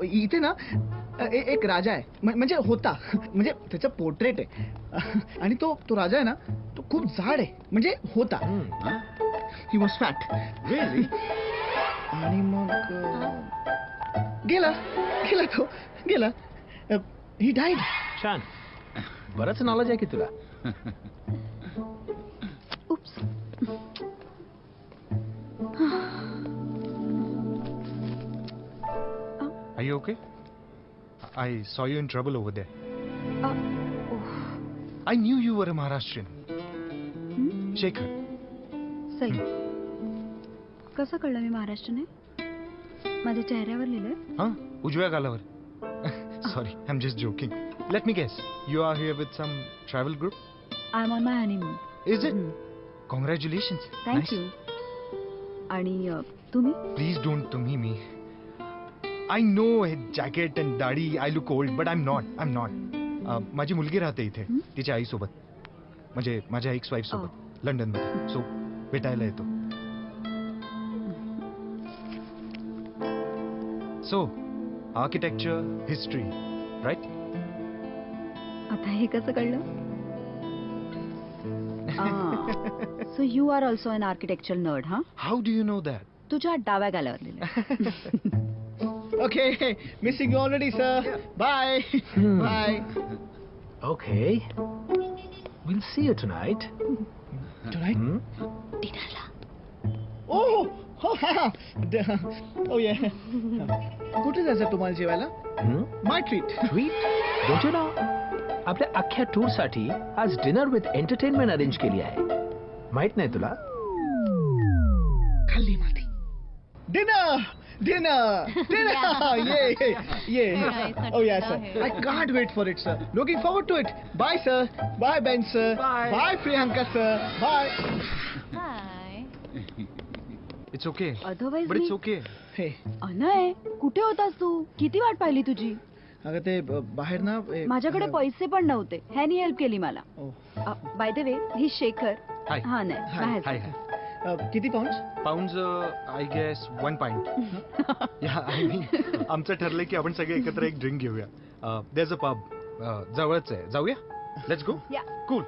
इथे ना एक राजा आहे. म्हणजे होता. म्हणजे त्याचं पोर्ट्रेट आहे. आणि तो राजा आहे ना, तो खूप जाड आहे. म्हणजे होता. He was fat. आणि मग गेला. ही डाईड. छान. बरंच नॉलेज आहे की तुला. Oops. Are you okay? I saw you in trouble over there. I knew you were a Maharashtrian. Shekhar. Sai, कसं कळलं मी महाराष्ट्राने? माझ्या चेहऱ्यावर लिहिलंय. Huh? उजव्या गालावर. Sorry, I'm just joking. Let me guess. You are here with some travel group? I'm on my honeymoon. Is it? Congratulations. Thank Nice. you. आणि तुम्ही? Please don't to me. I know हे जॅकेट and दाढी I look old, but I'm not. माझी मुलगी राहते इथे तिच्या आईसोबत. म्हणजे माझ्या एक्स वाईफ सोबत लंडन मध्ये. सो भेटायला येतो. So architecture, history, right? आता हे कसं कळलं? So you are also an architectural nerd, huh? How do you know that? तुझ्या डाव्या गालावर लिहिलंय. Okay, missing you already, sir. Bye. Bye. Okay. We'll see you tonight. Tonight? डिनरला. Oh, oh yeah. कुठे जायचं तुम्हाला जेवायला? My treat. Treat? Don't you know? आपल्या अख्ख्या टूर साठी आज डिनर विथ एंटरटेनमेंट अरेंज केली आहे. माहित नाही तुला? खाल्ली माती. Dinner. Yeah. Oh yeah, sir. I can't wait for it, sir. Looking forward to it. Bye, sir. Bye, Ben, sir. Bye, Priyanka, sir. Bye. Hi. It's okay. Otherwise But it's me- okay. Hey. Anay, कुठे होतास तू? किती वाट पाहिली तुझी? अगं ते बाहेर ना माझ्याकडे पैसे पण नव्हते. ह्यानी हेल्प केली मला. Bye the way, he Shekhar. Hi. हा नाही, Hi. बाहेर. किती Pond's? Pounds, I guess 1 pint. Yeah, I mean, आमचं ठरलंय की आपण सगळे एकत्र एक ड्रिंक घेऊया. There's a pub. जवळच आहे. जाऊया? Let's go. Yeah. Cool.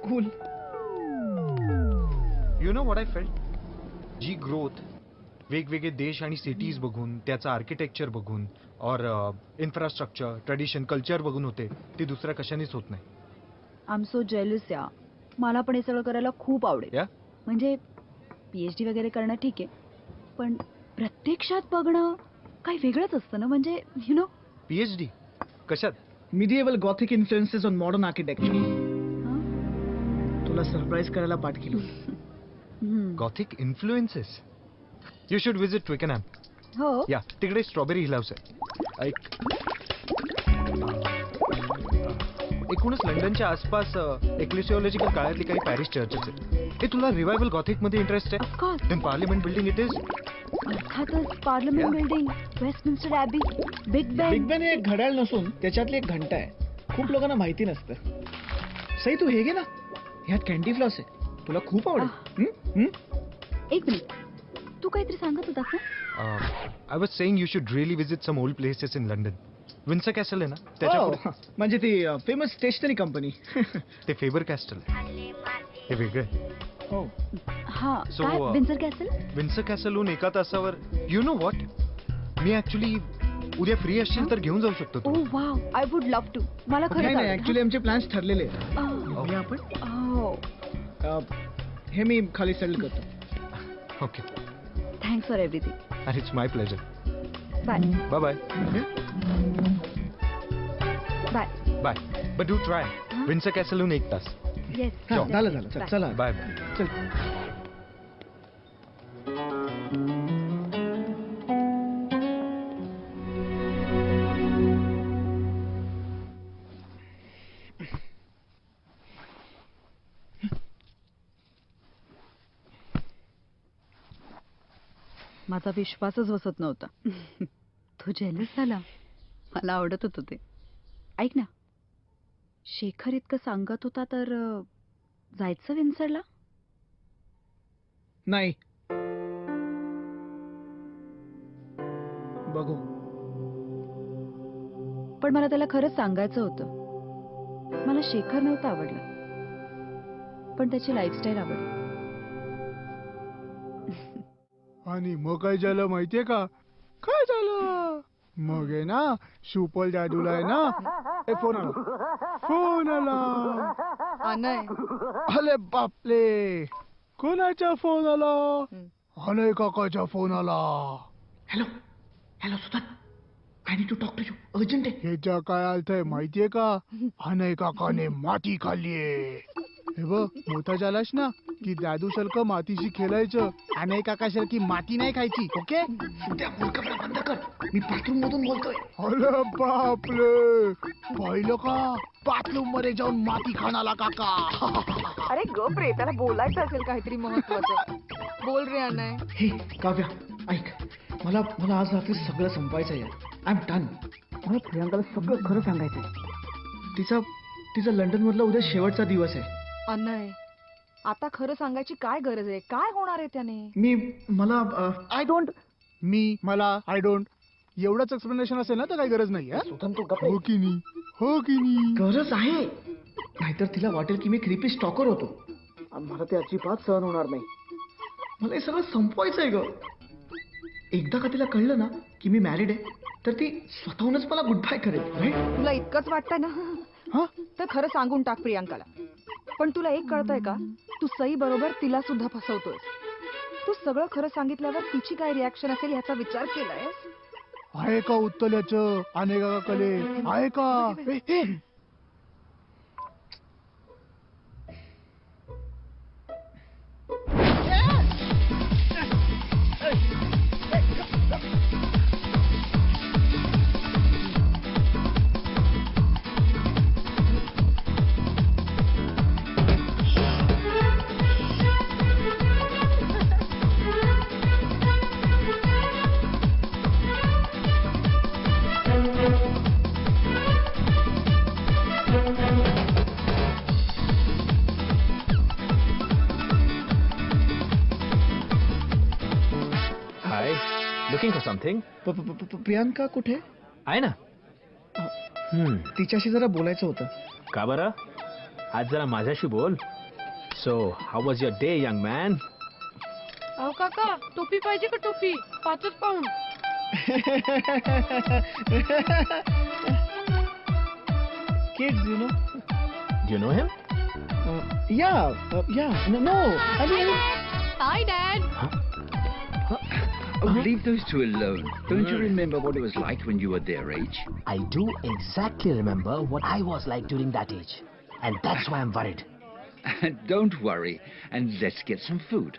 Cool. You know what I felt? जी ग्रोथ वेगवेगळे देश आणि सिटीज बघून, त्याचं आर्किटेक्चर बघून, और इन्फ्रास्ट्रक्चर, ट्रेडिशन, कल्चर बघून होते, ती दुसऱ्या कशानेच होत नाही. आय एम सो जेलस या. मला पण हे सगळं करायला खूप आवडेल. या? म्हणजे PhD वगैरे करणं ठीक आहे, पण प्रत्यक्षात बघणं काही वेगळंच असतं ना. म्हणजे यु नो. PhD कशात? Medieval Gothic influences on modern architecture. तुला सरप्राईज करायला पाठ केलं. Gothic influences. You should visit Twickenham. हो. या तिकडे स्ट्रॉबेरी हिल हाऊस आहे. एकूणच लंडनच्या आसपास एक्लिसिओलॉजिकल काळातली काही पॅरिस चर्चेस आहेत. हे तुला रिवायवल गॉथिक मध्ये इंटरेस्ट आहे? Then parliament building it is. अर्थातच parliament building, Westminster Abbey, Big Ben हे एक घड्याळ नसून त्याच्यातली एक घंटा आहे. खूप लोकांना माहिती नसतं. सई, तू हे घे ना, ह्यात कॅन्डी फ्लॉस आहे. तुला खूप आवडेल. एक मिनिट, तू काहीतरी सांगत होतास ना? I was saying you should really visit some old places in London. Windsor castle आहे ना त्याच्या पुढे? म्हणजे ती फेमस स्टेशनरी कंपनी. ते फेबर कॅस्टल हे वेगळं. हो. हा, So, काय विंडसर कॅसल? विन्सर कॅसलहून एका तासावर. यू नो व्हॉट, मी ऍक्च्युली उद्या फ्री असशील तर घेऊन जाऊ शकतो ओ तू. Wow, I would love to. मला नाही खरंच नाही, आवडेल. ऍक्च्युली आमचे प्लॅन्स ठरलेले आहेत. Oh. बघूया आपण. Oh, हे मी खाली सेटल करतो. ओके. Thanks for everything. अरे it's my pleasure. Bye bye bye. Bye. Bye. But do try. Windsor कॅसलहून 1 तास. येस. हा, झालं चल, चला बाय बाय. चल. माझा विश्वासच बसत नव्हता. तो जेलस झाला. मला आवडत होतं ते. ऐक ना, शेखर इतकं सांगत होता तर जायचं विन्सरला? नाही, बघू. पण मला त्याला खरंच सांगायचं होतं. मला शेखर नव्हतं आवडलं, पण त्याची लाईफस्टाईल आवडली. आणि मग काय झालं माहितीये का? काय झालं मग आहे ना, सुपर जादूला आहे ना, फोन आला. अनय, अरे बापले, कोणाचा फोन आला? अनय काकाचा फोन आला. Hello hello Sudhan, I need to talk to you, urgent आहे. ह्याच्या काय अर्थ आहे माहितीये का? अनय काकाने माती खाल्लीये. हे बघ, मोठा झालास ना की दादू सारखं मातीशी खेळायचं. अनय काका सारखी माती नाही खायची. ओके? उद्या मूर्खपणा बंद कर, मी बाथरूम मधून बोलतोय. अरे बापले, पाहिलं का? बाथरूम मध्ये जाऊन माती खाणाला काका. अरे गप रे, त्याला बोलायचं असेल काहीतरी महत्वाचं. बोल रे अनय. हे काव्या, ऐक, मला मला आज रात्री सगळं संपवायचं आहे. I am done. मला प्रियांकाला सगळं खरं सांगायचंय. तिचा लंडन मधला उद्या शेवटचा दिवस आहे. अनय, आता खरं सांगायची काय गरज आहे? काय होणार आहे त्याने? I don't. आय डोंट एवढंच एक्सप्लेनेशन असेल ना तर काही गरज नाही. सुधन तू गप्प. हो की नाही? हो की नाही? गरज आहे, नाहीतर तिला वाटेल की मी क्रिपी स्टॉकर होतो. मला ते अजिबात सहन होणार नाही. मला हे सगळं संपवायचंय ग. एकदा का तिला कळलं ना की मी मॅरिड आहे तर ती स्वतःहूनच मला गुड बाय करेल. राईट? तुला इतकंच वाटतंय ना तर खरं सांगून टाक प्रियांकाला. पण तुला एक कळतंय का? तू सई बरोबर तिला सुद्धा फसवतोय. तू सगळं खरं सांगितल्यावर तिची काय रिॲक्शन असेल ह्याचा विचार केलाय? आहे का उत्तल्याचं? अनय काका कले आहे का? हाय, लुकिंग फॉर समथिंग? प्रियांका कुठे आहे ना. तिच्याशी जरा बोलायचं होतं. का बरं? आज जरा माझ्याशी बोल. So how was your day young man? अहो काका, टोपी पाहिजे का टोपी? 5 pound. Kids, you know. Do you know him? Yeah. No. I mean, Hi, Dad. Oh, leave those two alone. Don't you remember what it was like when you were their age? I do exactly remember what I was like during that age. And that's why I'm worried. Don't worry, and let's get some food.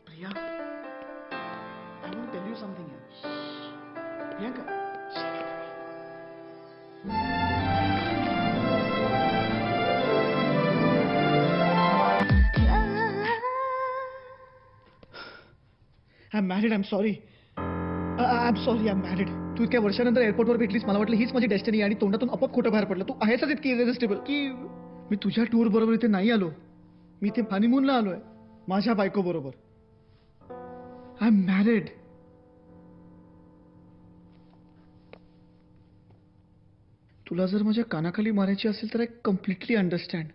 Priya, I want to tell you something here. Priyanka. I'm married. I'm sorry. I'm sorry. I'm married. तू इतक्या वर्षानंतर एअरपोर्टवर भेटलीस, मला वाटलं हीच माझी डेस्टिनी आणि तोंडातून आपोआप खोटं बाहेर पडलं. तू आहेसच इतकी इरेजिस्टेबल की मी तुझ्या टूर बरोबर इथे नाही आलो. मी इथे हनीमूनला आलोय माझ्या बायको बरोबर. I am married. तुला जर माझ्या कानाखाली मारायची असेल तर I completely understand.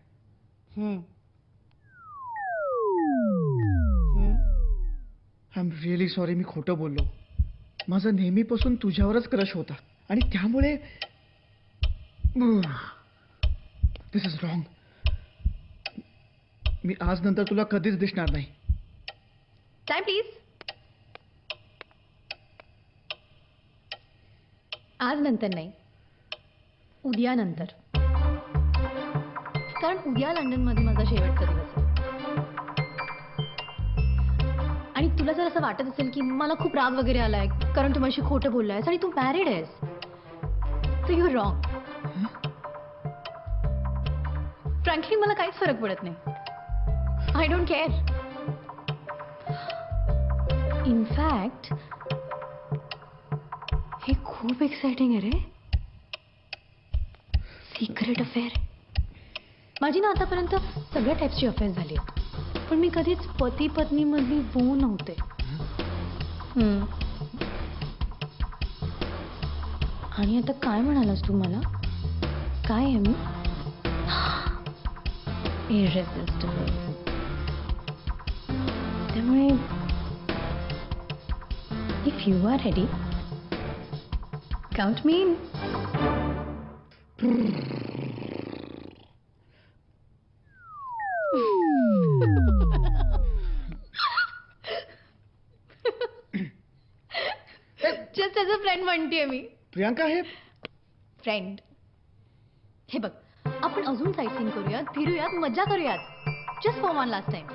I am really sorry, मी खोटं बोललो. माझा नेहमीपासून तुझ्यावरच क्रश होता आणि त्यामुळे दिस इज रॉंग. मी आज नंतर तुला कधीच दिसणार नाही. Time please. आज नंतर नाही, उद्या नंतर. कारण उद्या लंडनमध्ये माझा शेवटचा दिवस आहे. आणि तुला जर असं वाटत असेल की मला खूप राग वगैरे आलाय कारण तू माझी खोटं बोललायस आणि तू मॅरिड आहेस, तर यू रॉंग. फ्रँकली मला काहीच फरक पडत नाही. I don't care. इनफॅक्ट हे खूप एक्साइटिंग आहे रे. Secret affair. माझी ना आतापर्यंत सगळ्या टाईपची अफेअर झाली, पण मी कधीच पती पत्नी मधली होऊ नव्हते. आणि आता काय म्हणालास तू मला? काय आहे मी? इरेसिस्टिबल. त्यामुळे if you are ready, count me in. Just as a friend म्हणतेय मी. प्रियांका हे फ्रेंड. हे बघ, आपण अजून साईटसीइंग करूयात, फिरूयात, मजा करूयात. Just for one last time.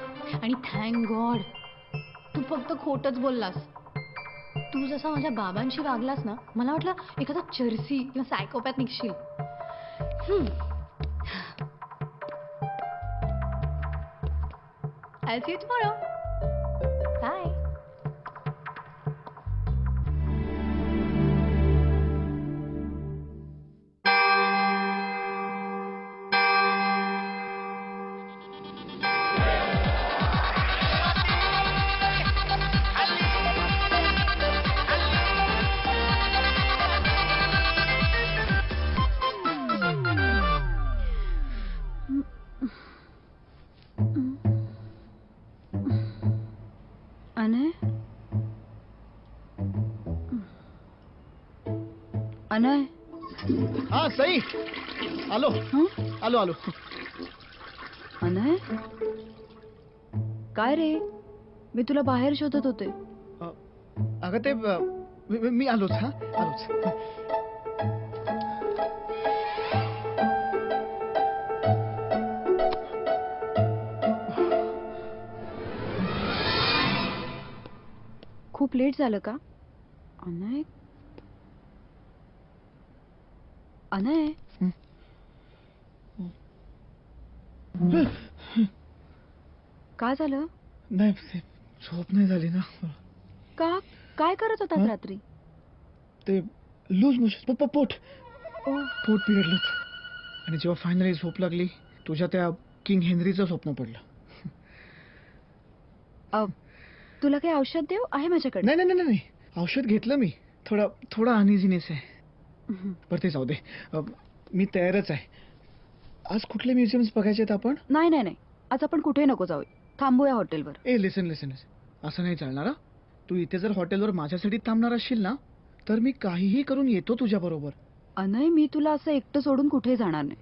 आणि थँक गॉड तू फक्त खोटच बोललास. तू जसा माझ्या बाबांशी वागलास ना, मला वाटलं एखादा चर्सी किंवा psychopath निघशील. I'll see you tomorrow. Bye. Anay. हा सई. आलो आलो आलो. अनय, काय रे? मी तुला बाहेर शोधत होते. अगं ते मी आलोच. हा आलोच. खूप लेट झालं का? अनय. अनय. काय झालं? नाही, झोप नाही झाली ना. का? काय करत होतास रात्री? ते लूज मोशन. पोट बिघडलं होतं. आणि जेव्हा फायनली झोप लागली, तुझ्या त्या किंग हेनरीचं स्वप्न पडलं. तुला काही औषध देऊ? आहे माझ्याकडे. नाही नाही नाही, औषध घेतलं मी. थोडा अनइझीनेस आहे. बरं ते जाऊ दे. मी तयारच आहे. आज कुठले म्युझियम्स बघायचे आहेत आपण? नाही नाही नाही, आज आपण कुठे नको जाऊ. थांबूया हॉटेलवर. लिसन असं नाही चालणार. तू इथे जर हॉटेलवर माझ्यासाठी थांबणार असशील ना, तर मी काहीही करून येतो तुझ्या बरोबर. अनय, मी तुला असं एकटं सोडून कुठे जाणार नाही.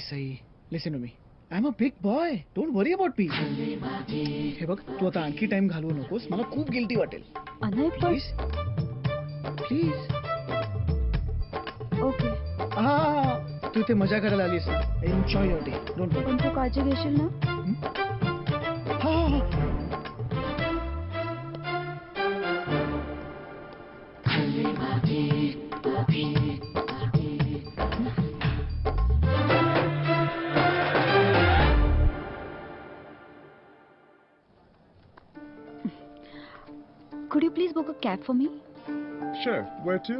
Sai listen me. I am a big boy. Don't worry about me. हे बघ, तू आता आणखी टाइम घालवू नकोस. मला खूप गिल्टी वाटेल. अनय प्लीज. ओके. तू इथे मजा करायला आलीस. Enjoy your day. डोंट वरी. पण तू काळजी घेशील ना? Could you please book a cab for me? Sure. Where to?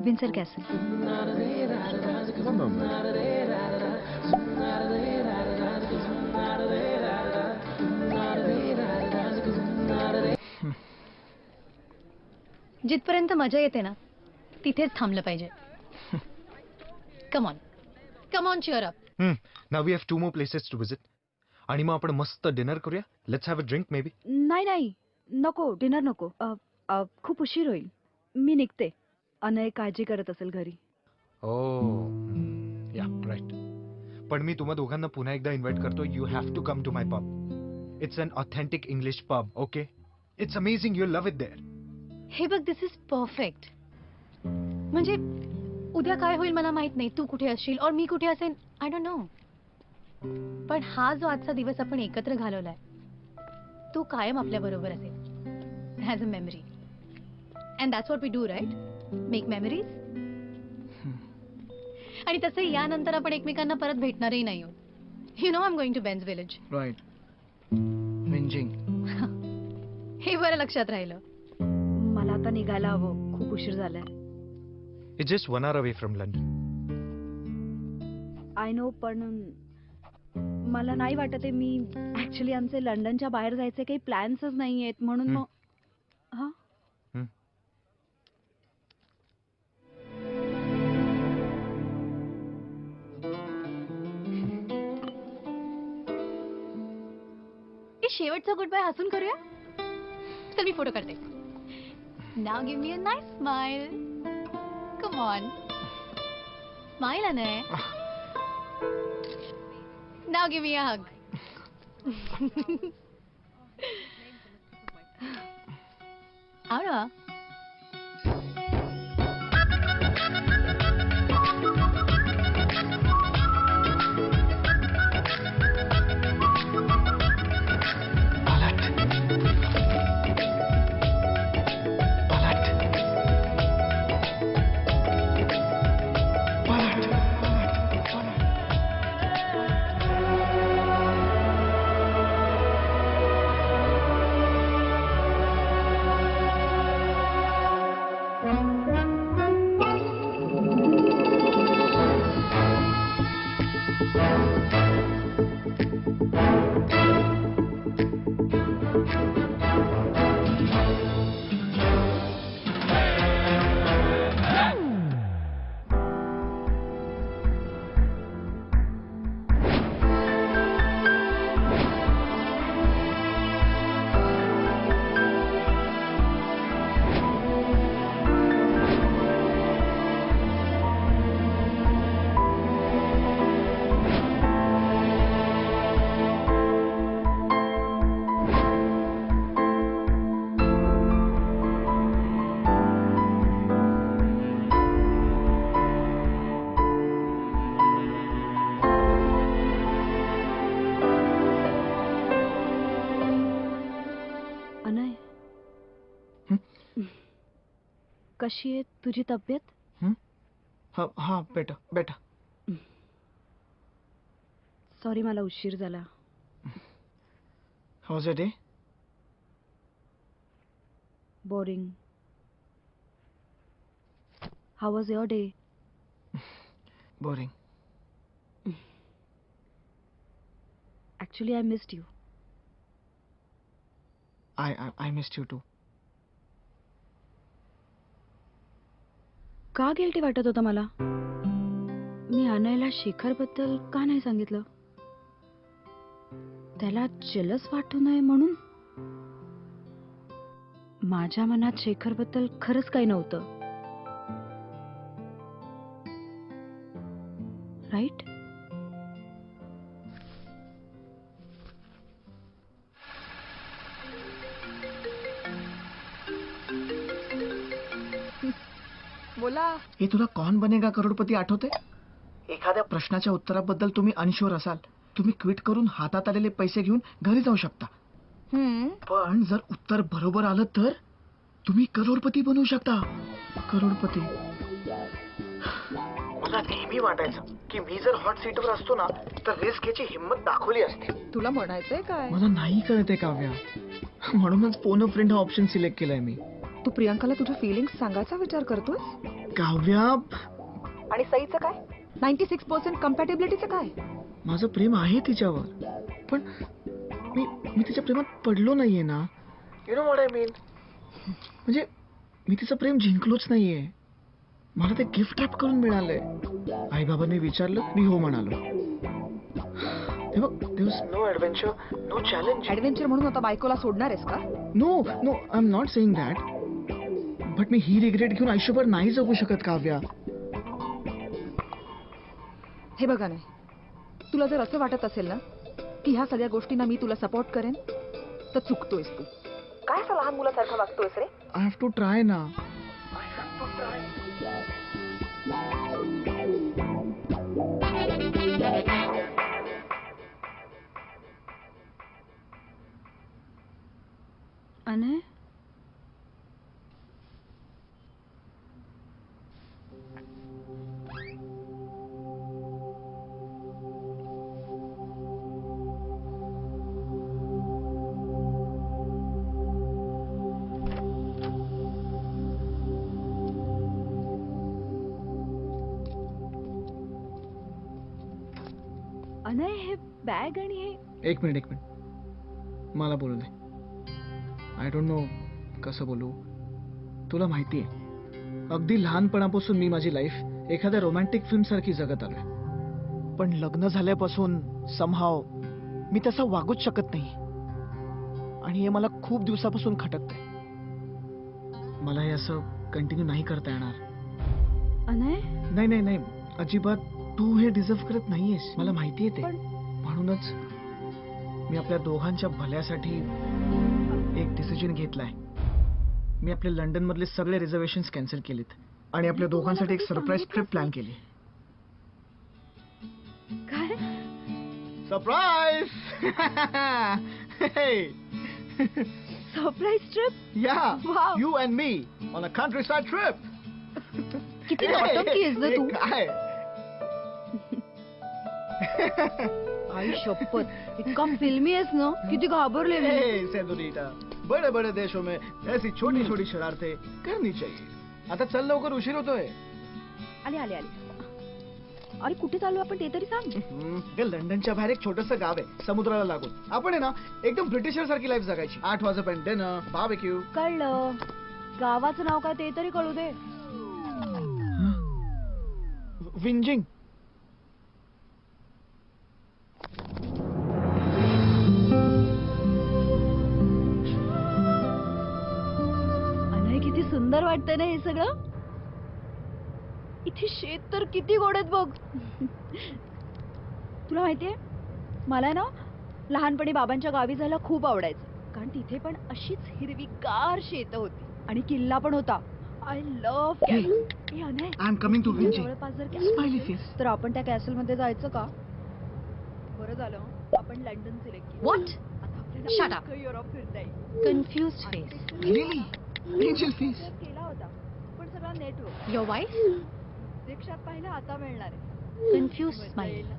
Windsor castle. One moment. जिथपर्यंत मजा येते ना तिथेच थांबलं पाहिजे. Come on come on cheer up. Now we have 2 more places to visit. आणि मग आपण मस्त डिनर करूया. Let's have a drink may be. नाही नाही नको, डिनर नको. खूप उशीर होईल. मी निघते. अनय काळजी करत असेल घरी. या राईट. पण मी तुम्हा दोघांना पुन्हा एकदा इन्व्हाइट करतो. You have to come to my pub. It's an authentic English pub. Okay, it's amazing. You love it there. हे बघ, दिस इज परफेक्ट. म्हणजे उद्या काय होईल मला माहित नाही. तू कुठे असशील और मी कुठे असेन, आय डोंट नो. पण हा जो आजचा दिवस आपण एकत्र घालवलाय तो कायम आपल्या बरोबर असेल as a memory. And that's what we do, right? Make memories. आणि तसं यानंतर आपण एकमेकांना परत भेटणारही नाही आहोत. You know I am going to Ben's village. Right. Winging. हे बरं लक्षात राहिलं. मला आता निघायला हवं. खूप उशीर झालाय. It's just 1 hour away from London. I know, पण मला नाही वाटत आहे. मी ऍक्च्युली आमचे लंडनच्या बाहेर जायचे काही प्लॅन्सच नाही आहेत म्हणून मग. हा, शेवटचा गुड बाय हसून करूया. चल मी फोटो काढते. Now give me a nice smile. Come on, smile Anay. Now give me a hug. आओ ना. कशी आहे तुझी तब्येत? हा बेटा बेटा. सॉरी मला उशीर झाला. हाऊ वाज युअर डे? बोरिंग. हाऊ वाज your day? Boring. Actually I missed you. I missed you too. का गिल्टी वाटत होतं मला? मी अनयला शेखर बद्दल का नाही सांगितलं? त्याला जेलस वाटू नये म्हणून? माझ्या मनात शेखर बद्दल खरंच काही नव्हतं. राईट? बोला. हे तुला कौन बनेगा करोडपती आठवते? एखाद्या प्रश्नाच्या उत्तराबद्दल तुम्ही अनशुअर असाल, तुम्ही क्विट करून हातात आलेले पैसे घेऊन घरी जाऊ शकता. पण जर उत्तर बरोबर आलं तर तुम्ही करोडपती बनवू शकता. करोडपती. मला नेहमी वाटायचं की मी जर हॉट सीटवर असतो ना तर रिस्क घ्यायची हिंमत दाखवली असते. तुला म्हणायचंय काय? मला नाही कळत आहे काव्या, म्हणूनच फोन अ फ्रेंड हा ऑप्शन सिलेक्ट केलाय मी. तू प्रियांकाला तुझ्या फिलिंग्स सांगायचा विचार करतोय? काव्या, आणि सईचं काय? 96% कम्पॅटेबिलिटीचं काय? माझं प्रेम आहे तिच्यावर, पण मी तिच्या प्रेमात पडलो नाहीये ना. यु नो व्हॉट आय मीन. म्हणजे मी तिचं प्रेम जिंकलोच नाहीये. मला ते गिफ्ट रॅप करून मिळालंय. आई बाबांनी विचारलं, मी हो म्हणालो. हे बघ, there is no adventure, no challenge. Adventure म्हणून आता बायकोला सोडणार आहेस का? No no, I am not saying that. But मी ही रिग्रेट घेऊन आयुष्यभर नाही जगू शकत काव्या. हे बघा नाही, तुला जर असं वाटत असेल ना की ह्या सगळ्या गोष्टींना मी तुला सपोर्ट करेन, तर चुकतोयस तू. काय असं लहान मुलासारखं वागतोयस रे? आय हॅव टू ट्राय ना. अनय, अनय, हे बॅग आणि हे. एक मिनिट, मला बोलू दे. आय डोंट नो कसं बोलू. तुला माहिती आहे, अगदी लहानपणापासून मी माझी लाईफ एखाद्या रोमॅन्टिक फिल्म सारखी जगत आलोय. पण लग्न झाल्यापासून समहाव मी तसं वागूच शकत नाही. आणि हे मला खूप दिवसापासून खटकतंय. मला हे असं कंटिन्यू नाही करता येणार. अनय, नाही नाही नाही, अजिबात. तू हे डिझर्व करत नाहीयेस, मला माहिती आहे ते. म्हणूनच मी आपल्या दोघांच्या भल्यासाठी एक डिसिजन घेतलाय. मी आपले लंडन मधले सगळे रिझर्वेशन्स कॅन्सल केलेत आणि आपल्या दोघांसाठी एक सरप्राईज ट्रिप प्लॅन केली. काय? सरप्राईज. Surprise trip? या, Wow. You and me on a country side trip. किती नौटंकी आहेस रे तू. काय? आई शपथ, इतका फिल्मी आहेस ना, किती घाबरले मी. सेनोरिटा, बड़े बड़े देशों में ऐसी छोटी छोटी शरारतें करनी चाहिए. आता चल, लवकर उशीर होतोय. आली आली आली. अरे कुठे चालू आपण ते तरी सांग. ते लंडनच्या बाहेर एक छोटंसं गाव आहे, समुद्राला लागून. आपण आहे ना एकदम ब्रिटिशर सारखी लाईफ जगायची. 8 वाजेपर्यंत डिनर, बार्बेक्यू. कळलं. गावाचं नाव काय ते तरी कळू दे. विंजिंग. अनय, किती सुंदर वाटतंय ना हे सगळं. इथे शेत तर किती गोड आहेत बघ. तुला माहितीये, मला ना लहानपणी बाबांच्या गावी जायला खूप आवडायचं. कारण तिथे पण अशीच हिरवीगार शेत होती आणि किल्ला पण होता. I love castle. I am coming to Winging. जवळपास जर स्माइली कॅसल फेस. तर आपण त्या कॅसल मध्ये जायचं का? बरं झालं आपण लंडन सिलेक्ट केलं. What? Shut up. युरोप फिरता येईल. Confused face. Really? Angel face. केला होता पण सगळा नेटवर्क. Your wife? रिक्षात पाहिलं आता मिळणार आहे. Confused smile.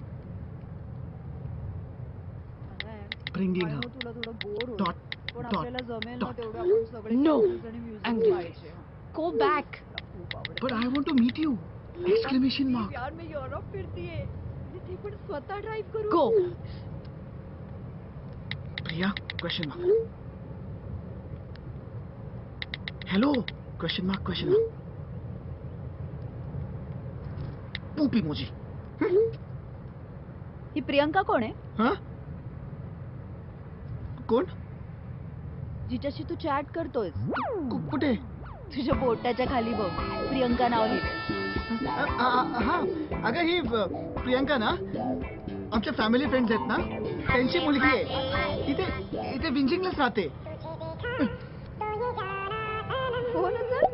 Bringing her. तुला थोडं बोर होईल. Dot. पण Dot. आपल्याला जमेल ना तेवढं आपण सगळे No. couples आणि music Angry पाहायचे. face. Go back. But I want to meet you. Exclamation mark. यार मी युरोप फिरतीये आणि ते पण स्वतः ड्राईव्ह करू. Go. Priya? Question mark. Hello? Question mark, question mark. Poop emoji. ही प्रियंका कोण आहे? हा? कोण? जिच्याशी तू चॅट करतोयस. कुठे? तुझ्या बोटाच्या खाली बघ, प्रियंका नाव लिहिलंय. हा, अगं ही प्रियंका ना आमच्या फॅमिली फ्रेंड्स आहेत ना, त्यांची मुलगी आहे. इथे विंजिंगलाच राहते. कोण असेल?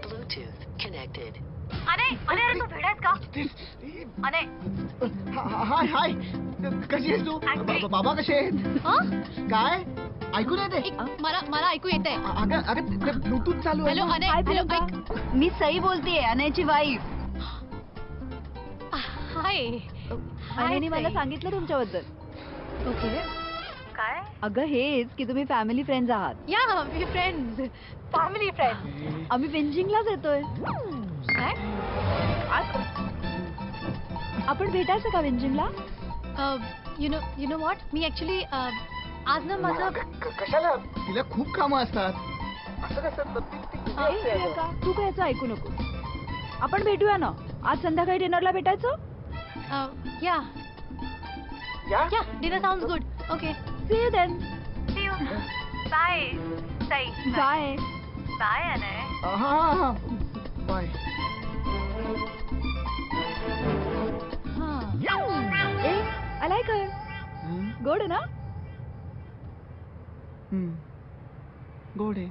Bluetooth connected. अरे तू भेडायस का? अरे हाय हाय, कशी आहेस तू? बाबा कसे आहेत? काय ऐकून येते? मला ऐकू येतंय. अगं ब्लूटूथ चालू आहे. हॅलो अनय. हॅलो. मी सई बोलतेय, अनयची वाईफ. हाय. अनयने मला सांगितलं तुमच्याबद्दल. ओके. काय? अगं हेच की तुम्ही फॅमिली फ्रेंड्स आहात. या वी फ्रेंड्स. Family friends. आम्ही बेंजिंगलाच येतोय. काय? आपण भेटायचं का बेंजिंगला? यु नो व्हॉट, मी ऍक्च्युली आज ना माझं कशाला? तिला खूप कामं असतात. असं कसं? तू काय याचं ऐकू नको. आपण भेटूया ना आज संध्याकाळी डिनरला भेटायचं. Yeah dinner sounds good. Okay see you then. See you. Bye Sai. Bye bye Anay. हा बाय. I like her. गोड ना? गोड आहे.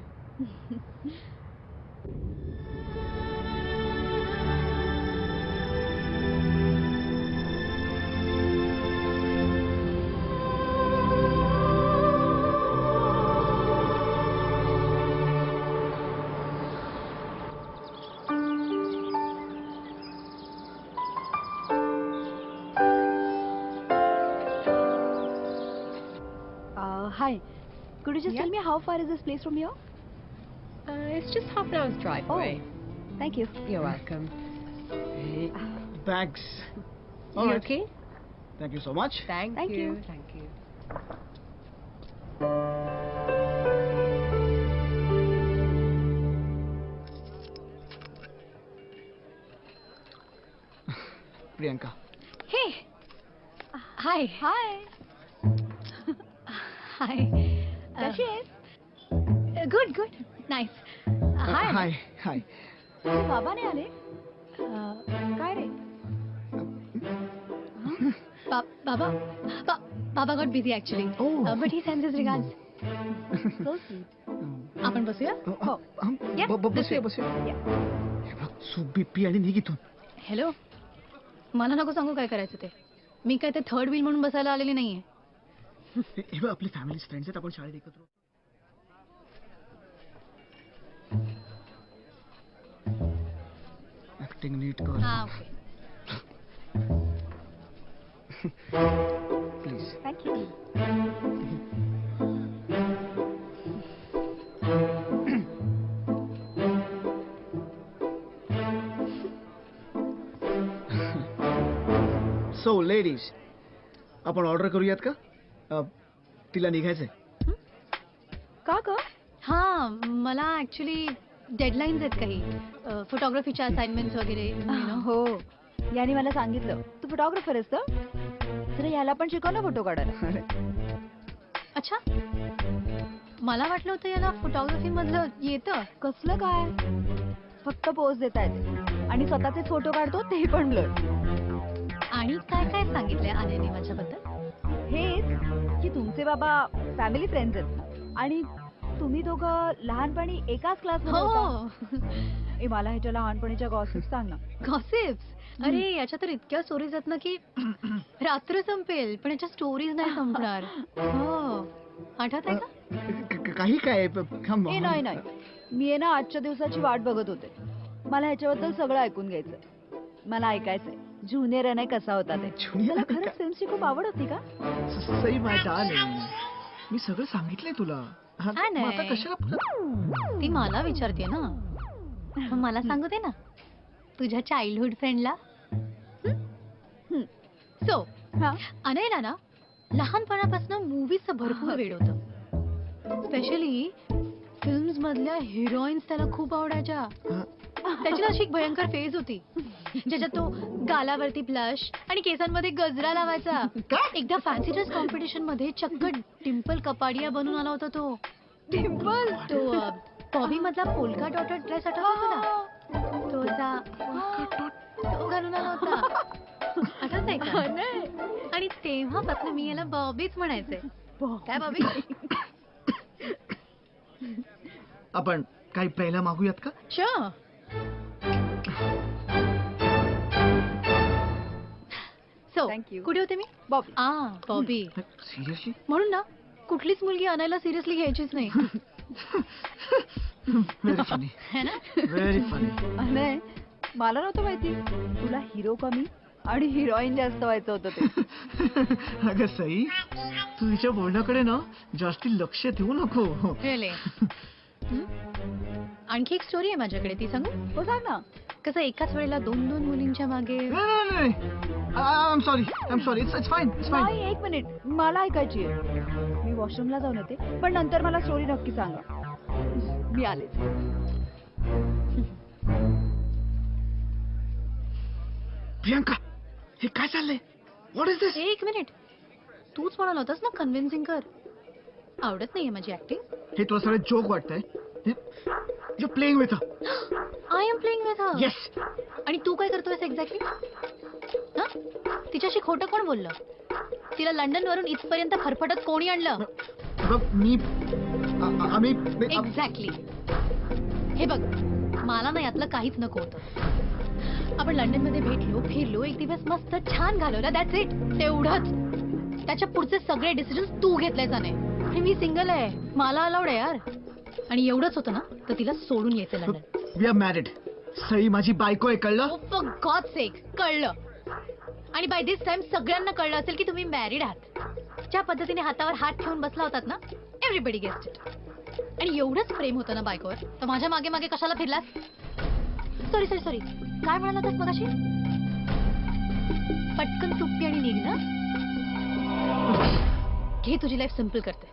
Hi. Could you just tell me how far is this place from here? It's just half an hour's drive away. Thank you. You're welcome. Bags. You okay? Thank you so much. Thank you. Thank you. Priyanka. हे हाय. हाय. हाय. कशी आहेस? Good good nice. Hi. Hi hi. बाबा नाही आले? काय रे? बाबा got busy actually, but he sends his regards. So sweet. आपण बसूया? हो. बसूया. हे बघ, सूप बीपी आणि निघ इथून. हॅलो, मला नको सांगू काय करायचं ते. मी काय ते थर्ड व्हील म्हणून बसायला आलेली नाहीये. हे बघ, आपले फॅमिली फ्रेंड्स आहेत, आपण शाळेत एकत्र. ऍक्टिंग नीट कर. हा okay. Please. Thank you. So ladies, आपण ऑर्डर करूयात का? तिला निघायचंय. का ग? हा मला ऍक्च्युली डेडलाईन्स आहेत काही फोटोग्राफीच्या असाइनमेंट्स वगैरे. हो, याने मला सांगितलं तू फोटोग्राफर आहेस तर जरा याला पण शिकव ना फोटो काढायला. अच्छा, मला वाटलं होतं याला फोटोग्राफी मधलं येतं. कसलं काय? फक्त पोज देता येते आणि स्वतःचे फोटो काढतो ते पण ब्लर. आणि काय काय सांगितलंय आनेने माझ्याबद्दल? हेच की तुमचे बाबा फॅमिली फ्रेंड्स आहेत आणि तुम्ही दोघं लहानपणी एकाच क्लासमध्ये होता. मला ह्याच्या लहानपणीच्या गॉसिप सांग ना. गॉसिप्स? अरे याच्या तर इतक्या स्टोरीज आहेत ना की रात्र संपेल पण याच्या स्टोरीज नाही संपणार. हो, आठवत आहे का? काही काय? नाही, मी आहे ना आजच्या दिवसाची वाट बघत होते. मला ह्याच्याबद्दल सगळं ऐकून घ्यायचंय. मला ऐकायचंय ज्युनियर अनय कसा होता ते. तुला खरंच फिल्मची खूप आवड होती का? सई माय डार्लिंग, मी सगळं सांगितलंय तुला. आता कशाला ती मला विचारते ना, मला सांगू दे ना तुझ्या चाइल्डहुड फ्रेंडला. सो अनयला ना लहानपणापासून मूवीजचं भरपूर वेड होतं. स्पेशली फिल्म्स मधल्या हिरोईन्स त्याला खूप आवडायच्या. त्याची अशी एक भयंकर फेज होती ज्याच्यात तो गालावरती ब्लश आणि केसांमध्ये गजरा लावायचा. एकदा फॅन्सी ड्रेस कॉम्पिटिशन मध्ये चक्क डिम्पल कपाडिया बनून आला होता तो. डिम्पल? तो बॉबी मधला पोलका डॉटेड ड्रेस आठवतो ना, तो असा तो घालून आला होता. आठवत आहे का? आणि तेव्हापासून मी याला बॉबीच म्हणायचे. काय बॉबी? आपण काही प्यायला मागूयात का? श्योर. सो कुठे होते मी? बॉबी. बॉबी. सिरियसली? म्हणून ना कुठलीच मुलगी अनायला सिरियसली घ्यायचीच नाही. Very funny. है ना? Very funny. अनय, मला नव्हतं माहिती तुला हिरो कमी आणि हिरोईन जास्त व्हायचं होतं ते. अगं सई, तू हिच्या बोलण्याकडे ना जास्ती लक्ष देऊ नको. Really? आणखी एक स्टोरी आहे माझ्याकडे, ती सांगू? हो सांग ना. कसं एकाच वेळेला 2 मुलींच्या मागे. नाही I am sorry it's fine. नाही, एक मिनिट, मला ऐकायची आहे. मी वॉशरूमला जाऊन येते, पण नंतर मला स्टोरी नक्की सांगा. मी आलेच. प्रियांका, हे काय चाललंय? व्हॉट इज दिस? एक मिनिट, तूच म्हणाला होतास ना कन्व्हिन्सिंग कर. आवडत नाहीये माझी ऍक्टिंग. हे तुला सगळं जोक वाटतंय? You playing with her. I am playing with her. Yes. आणि तू काय करतोयस एक्झॅक्टली? तिच्याशी खोटं कोण बोललं? तिला लंडन वरून इथपर्यंत फरफटत कोणी आणलं? बघ मी आम्ही एक्झॅक्टली. हे बघ, मला ना यातलं काहीच नको होतं. आपण लंडन मध्ये भेटलो, फिरलो, एक दिवस मस्त छान घालवला, दॅट्स इट. तेवढंच. त्याच्या पुढचे सगळे डिसिजन्स तू घेतले जाणे. आणि मी सिंगल आहे, मला अलाउड आहे यार. आणि एवढंच होतं ना तर तिला सोडून यायचं London. We are married. Sai माझी बायको आहे, कळलं? फॉर गॉड सेक, कळलं. आणि बाय दिस टाइम सगळ्यांना कळलं असेल की तुम्ही मॅरिड आहात. ज्या पद्धतीने हातावर हात ठेवून बसला होतात ना, एव्हरीबडी गेस्ट इट. आणि एवढंच प्रेम होतं ना बायकोवर, तर माझ्या मागे मागे कशाला फिरलास? सॉरी, काय म्हणाला होतास मगाशी? पटकन सुट्टी आणि निघ ना. घे, तुझी लाईफ सिम्पल करते.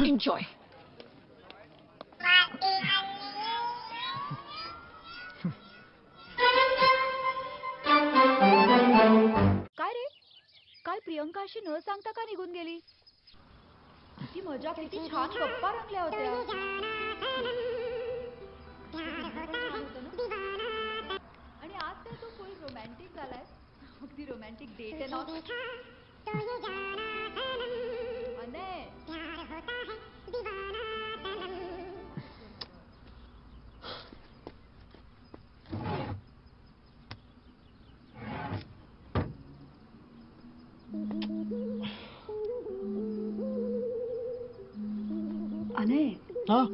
एन्जॉय. काय रे, काय प्रियंका अशी न सांगता का निघून गेली? किती मजा, किती छान गप्पा रंगल्या होत्या. आणि आज तर तू फुल रोमॅन्टिक झालाय. अगदी रोमॅन्टिक डेट आहे ना. अनय. हाँ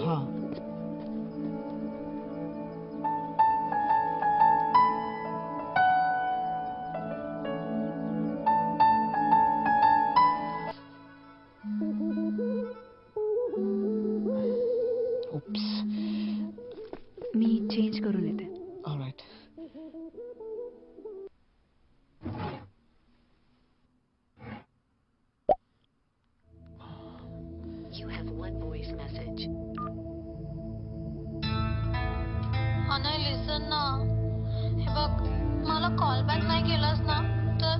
हाँ मी चेंज करून येते. Alright. You have one voice message. Anay, listen ना. हे बघ, मला कॉल बॅक नाही केलास ना तर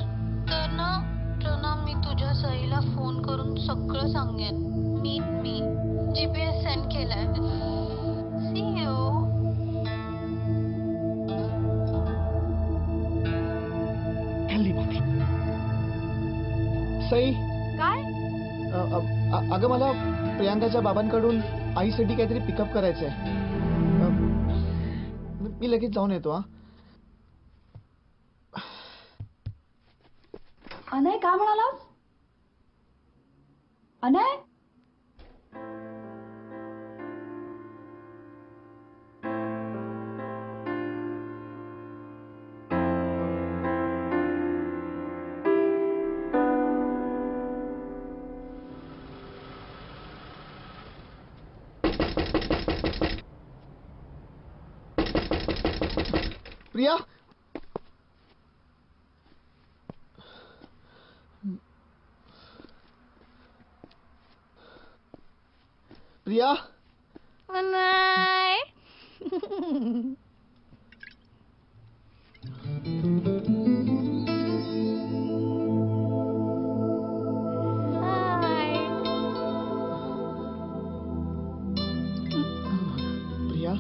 ना मी तुझ्या सईला फोन करून सगळं सांगेन. मी GPS सेंड केलाय. See you. सई, काय? अगं मला प्रियांकाच्या बाबांकडून आईसाठी काहीतरी पिकअप करायचंय. मी लगेच जाऊन येतो. हा अनय, काय म्हणालास? अनय. प्रिया, प्रिया. अनय. प्रिया,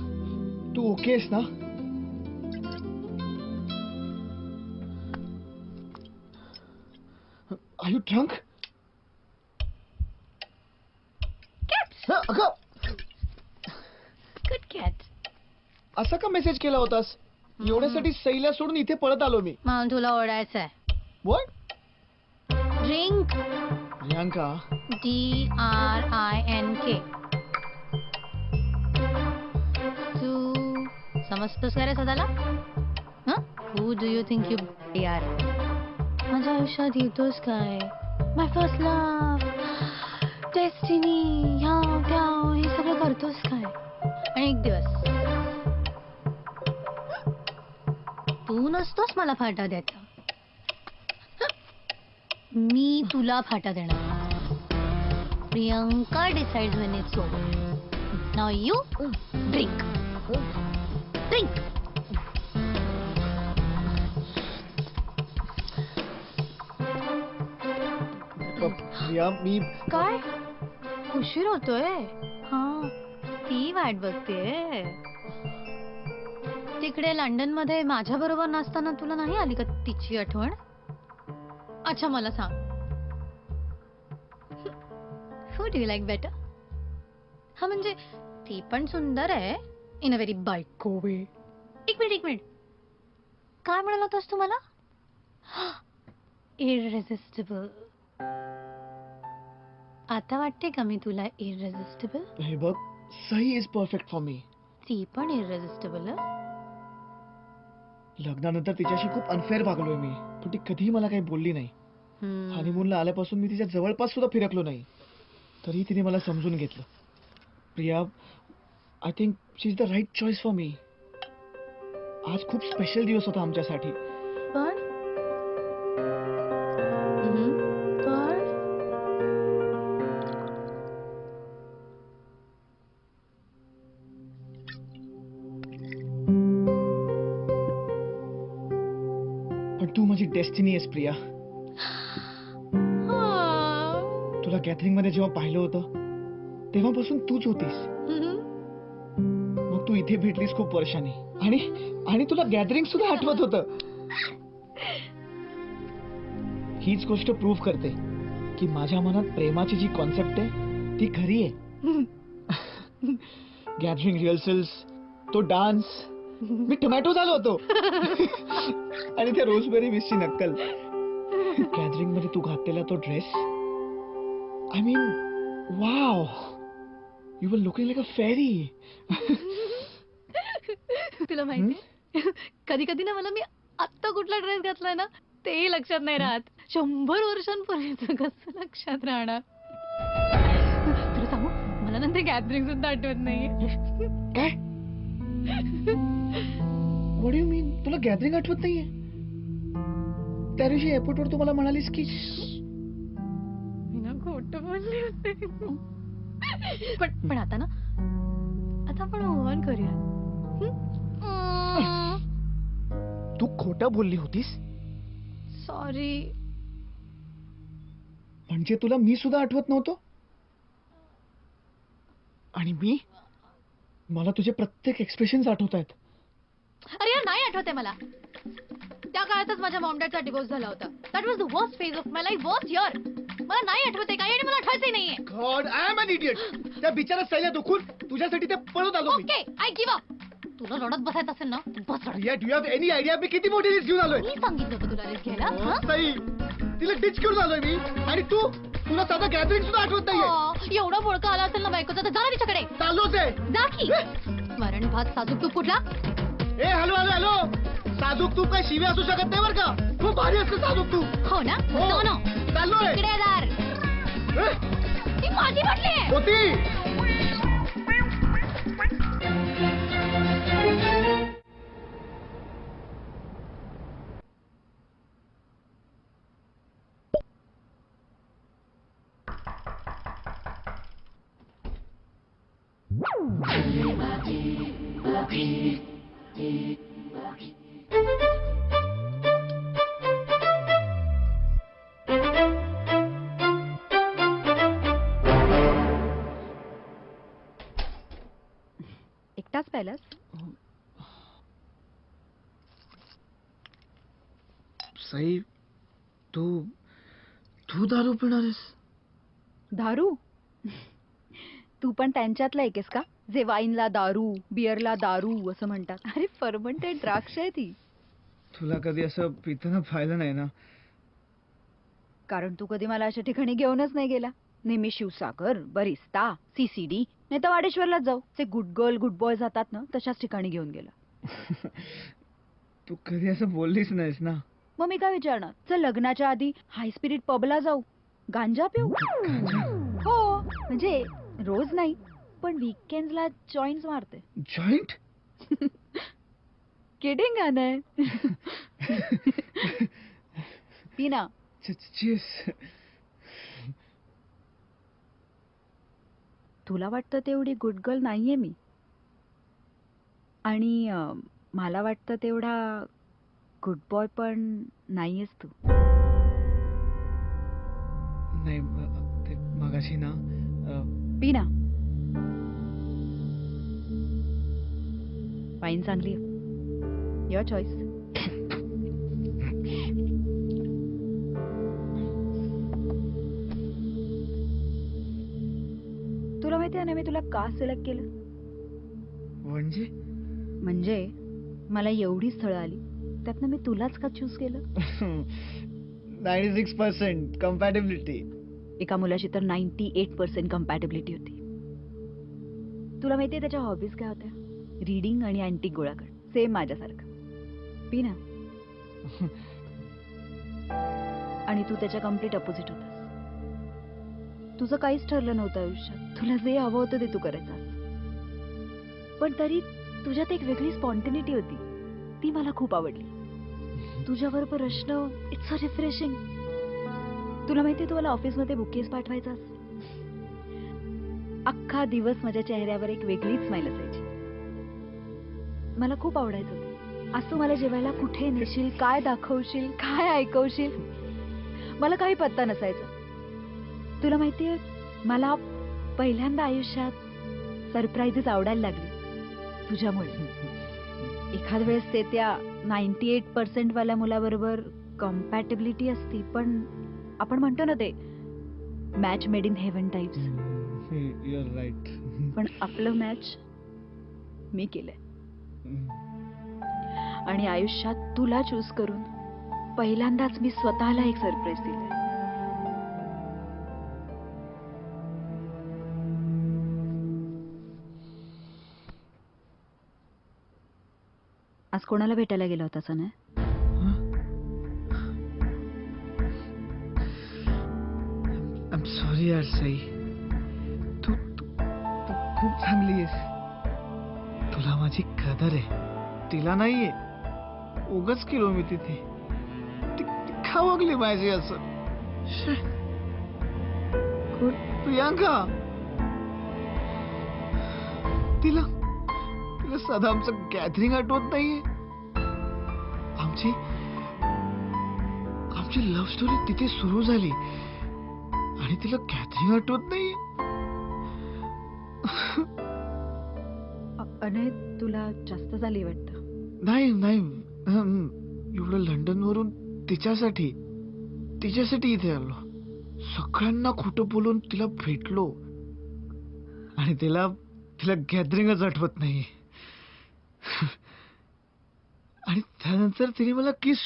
तू ओके आहेस ना? Are you drunk? अगं, गुड कॅट. असा का मेसेज केला होतास? एवढ्यासाठी सईला सोडून इथे पळत आलो मी. मला तुला ओढायचंय. What? ड्रिंक. प्रियांका. DRINK. तू समजतोस का रे स्वतःला? Who do you think you यार माझ्या आयुष्यात येतोस काय? माय फर्स्ट लव्ह, डेस्टिनी, ह्या त्या हे सगळं करतोस काय? आणि एक दिवस तू नसतोस मला फाटा द्यायचा, मी तुला फाटा देणार. Priyanka decides when it's over. Now you drink. Drink. Priya मी काय उशीर होतोय? हा ती वाट बघते. तिकडे लंडन मध्ये माझ्या बरोबर नसताना तुला नाही आली का तिची आठवण? अच्छा मला सांग, who do you like better? हा म्हणजे ती पण सुंदर आहे इन अ व्हेरी बायको वे. एक मिनिट काय म्हणाला होतास तू मला? इररेसिस्टिबल. आता वाटते का मी तुला इररेसिस्टिबल? हे बघ, Sai is perfect for me. ती पण इररेसिस्टिबल. लग्नानंतर तिच्याशी खूप अनफेअर वागलोय मी, पण ती कधीही मला काही बोलली नाही. हनीमूनला आल्यापासून मी तिच्या जवळपास सुद्धा फिरकलो नाही, तरी तिने मला समजून घेतलं. Priya, I think she is the right choice for me. आज खूप स्पेशल दिवस होता आमच्यासाठी. पण तू माझी डेस्टिनी आहेस प्रिया. तुला गॅदरिंग मध्ये जेव्हा पाहिलं होतं तेव्हापासून तूच होतीस. मग तू इथे भेटलीस खूप वर्षांनी, आणि तुला गॅदरिंग सुद्धा आठवत होतं. हीच गोष्ट प्रूव्ह करते की माझ्या मनात प्रेमाची जी कॉन्सेप्ट आहे ती खरी आहे. गॅदरिंग रिहर्सल्स, तो डान्स, मी टोमॅटो झालो होतो. आणि त्या रोजबेरी मिसची नक्कल. गॅदरिंग मध्ये तू घातलेला तो dress, I mean wow, you were looking like a fairy. तुला माहिती कधी कधी ना मला मी आत्ता कुठला ड्रेस घातलाय ना तेही लक्षात नाही राहत. 100 वर्षांपूर्वीच कसं लक्षात राहणार? तुला सांगू, मला नंतर गॅदरिंग सुद्धा आठवत नाहीये. काय? व्हॉट डू यू मीन? तुला गॅदरिंग आठवत नाहीये? त्या दिवशी एअरपोर्टवर तू मला म्हणालीस की मी ना खोटं बोलले होते. पण आता आपण ओव्हन करूया. तू खोटं बोलली होतीस? सॉरी. म्हणजे तुला मी सुद्धा आठवत नव्हतो? आणि मला तुझे प्रत्येक एक्सप्रेशन्स आठवत आहेत. अरे यार नाही आठवते मला. त्या काळातच माझ्या मॉम डॅडचा डिवोर्स झाला होता. That was the worst phase of my life. Worst year. मला नाही आठवते काही, आणि मला आठवायचंही नाहीये. God, I am an idiot. त्या बिचारा सैला दुखून तुझ्यासाठी ते पळत आलो. Okay, I give up. तुला रडत बसायचं असेल ना बस रडत. Do you have any idea मी किती मोठी लिस्ट घेऊन आलोय? मी सांगितलं होतं तुला लिस्ट घ्यायला. सई, तिला डिच घेऊन आलोय मी, आणि तुला साधा गॅदरिंग सुद्धा आठवत नाहीये. एवढा बोळका आला असेल ना बायकोचा तर जा तिच्याकडे. चाललोच आहे. जा की. वरण भात साजूक तूप कुठला? ए हॅलो हॅलो हॅलो, साजूक तूप काय शिवी असू शकत नाही बरं का. खूप भारी असतं साजूक तूप. हो ना? चाललोय. इकडे दार. ती माझी बाटली आहे. होती. एकटाच प्यायलास? सई, तू दारू पिणार आहेस? दारू? तू पण त्यांच्यातला एकेस का, जे वाईनला दारू, बिअरला दारू असं म्हणतात? अरे फर्मंटेड द्राक्ष आहे ती. तुला कधी असं पिताना पाहिलं नाही ना? कारण तू कधी मला अशा ठिकाणी घेऊनच नाही गेला. नेहमी शिवसागर, बरिस्ता, CCD, नाही तर वाडेश्वरलाच जाऊ. ते गुड गर्ल गुड बॉय जातात ना तशाच ठिकाणी घेऊन गेला. तू कधी असं बोललीच नाहीस ना. मग मी काय विचारणार? चल लग्नाच्या आधी हाय स्पिरिट पबला जाऊ, गांजा पिऊ. हो म्हणजे रोज नाही, पण वीकेंड्सला जॉईंट्स मारते. जॉईंट? किडिंग आहे. पीना. तुला वाटतं तेवढी गुड गर्ल नाहीये मी, आणि मला वाटतं तेवढा गुड बॉय पण नाहीयेस तू. नाही ते मगाशी ना पीना. वाईन चांगली आहे. Your choice. तुला माहिती आहे ना मी तुला का सिलेक्ट केलं? म्हणजे मला एवढी स्थळं आली, त्यातनं मी तुलाच का चूज केलं? 96% कम्पॅटेबिलिटी. एका मुलाशी तर 98% कम्पॅटेबिलिटी होती. तुला माहितीये त्याच्या हॉबीज काय होत्या? रीडिंग आणि अँटिक गोळा करणं. सेम माझ्यासारखं. पीना. आणि तू त्याच्या कम्प्लीट अपोजिट होतास. तुझं काहीच ठरलं नव्हतं आयुष्यात. तुला जे हवं होतं ते तू करायचास, पण तरी तुझ्यात एक वेगळी स्पॉन्टेनिटी होती. ती मला खूप आवडली. तुझ्याबरोबर असणं इट्स सो रिफ्रेशिंग. तुला माहितीये तू मला ऑफिसमध्ये बुकेज पाठवायचास. अख्खा दिवस माझ्या चेहऱ्यावर एक वेगळीच स्माईल असायची. मला खूप आवडायचं ते. आज तू मला जेवायला कुठे नेशील, काय दाखवशील, काय ऐकवशील, मला काही पत्ता नसायचा. तुला माहितीये मला पहिल्यांदा आयुष्यात सरप्राईजेस आवडायला लागली तुझ्यामुळे. एखाद वेळेस ते त्या 98% वाल्या मुलाबरोबर कम्पॅटेबिलिटी असती, पण आपण म्हणतो ना ते match made in heaven types. You are right. पण आपलं मॅच मी केलंय. आणि आयुष्यात तुला चूज करून पहिल्यांदाच मी स्वतःला एक सरप्राईज दिलंय. आज कोणाला भेटायला गेला होतास ना? आय एम सॉरी यार सई. तू खूप चांगली आहेस. तुला माझी कदर आहे. तिला नाहीये. उगाच केलो मी तिथे. ती का वागली पाहिजे असं? प्रियांका. तिला साधा आमचं गॅदरिंग आठवत नाहीये. आमची लव्ह स्टोरी तिथे सुरू झाली आणि तिला गॅदरिंग आठवत नाहीये. अने तुला जास्त झाली वाटतं. नाही एवढं लंडन वरून तिच्यासाठी इथे आलो. सगळ्यांना खोटं बोलून तिला भेटलो आणि तिला गॅदरिंगच आठवत नाही. आणि त्यानंतर तिने मला किस.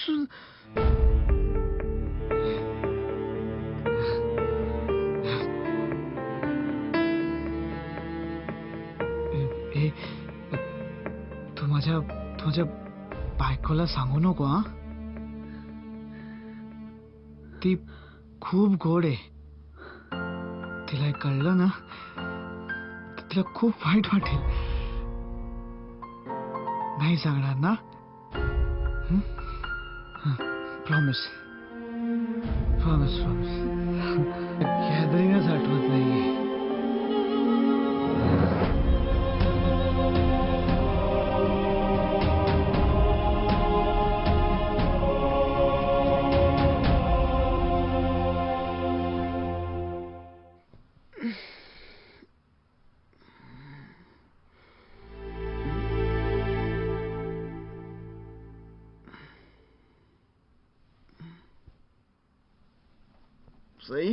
तू माझ्या बायकोला सांगू नको हा. ती खूप गोड आहे. तिला हे कळलं ना तर तिला खूप वाईट वाटेल. नाही सांगणार ना? प्रॉमिस. गॅदरिंगच आठवत नाहीये. सई.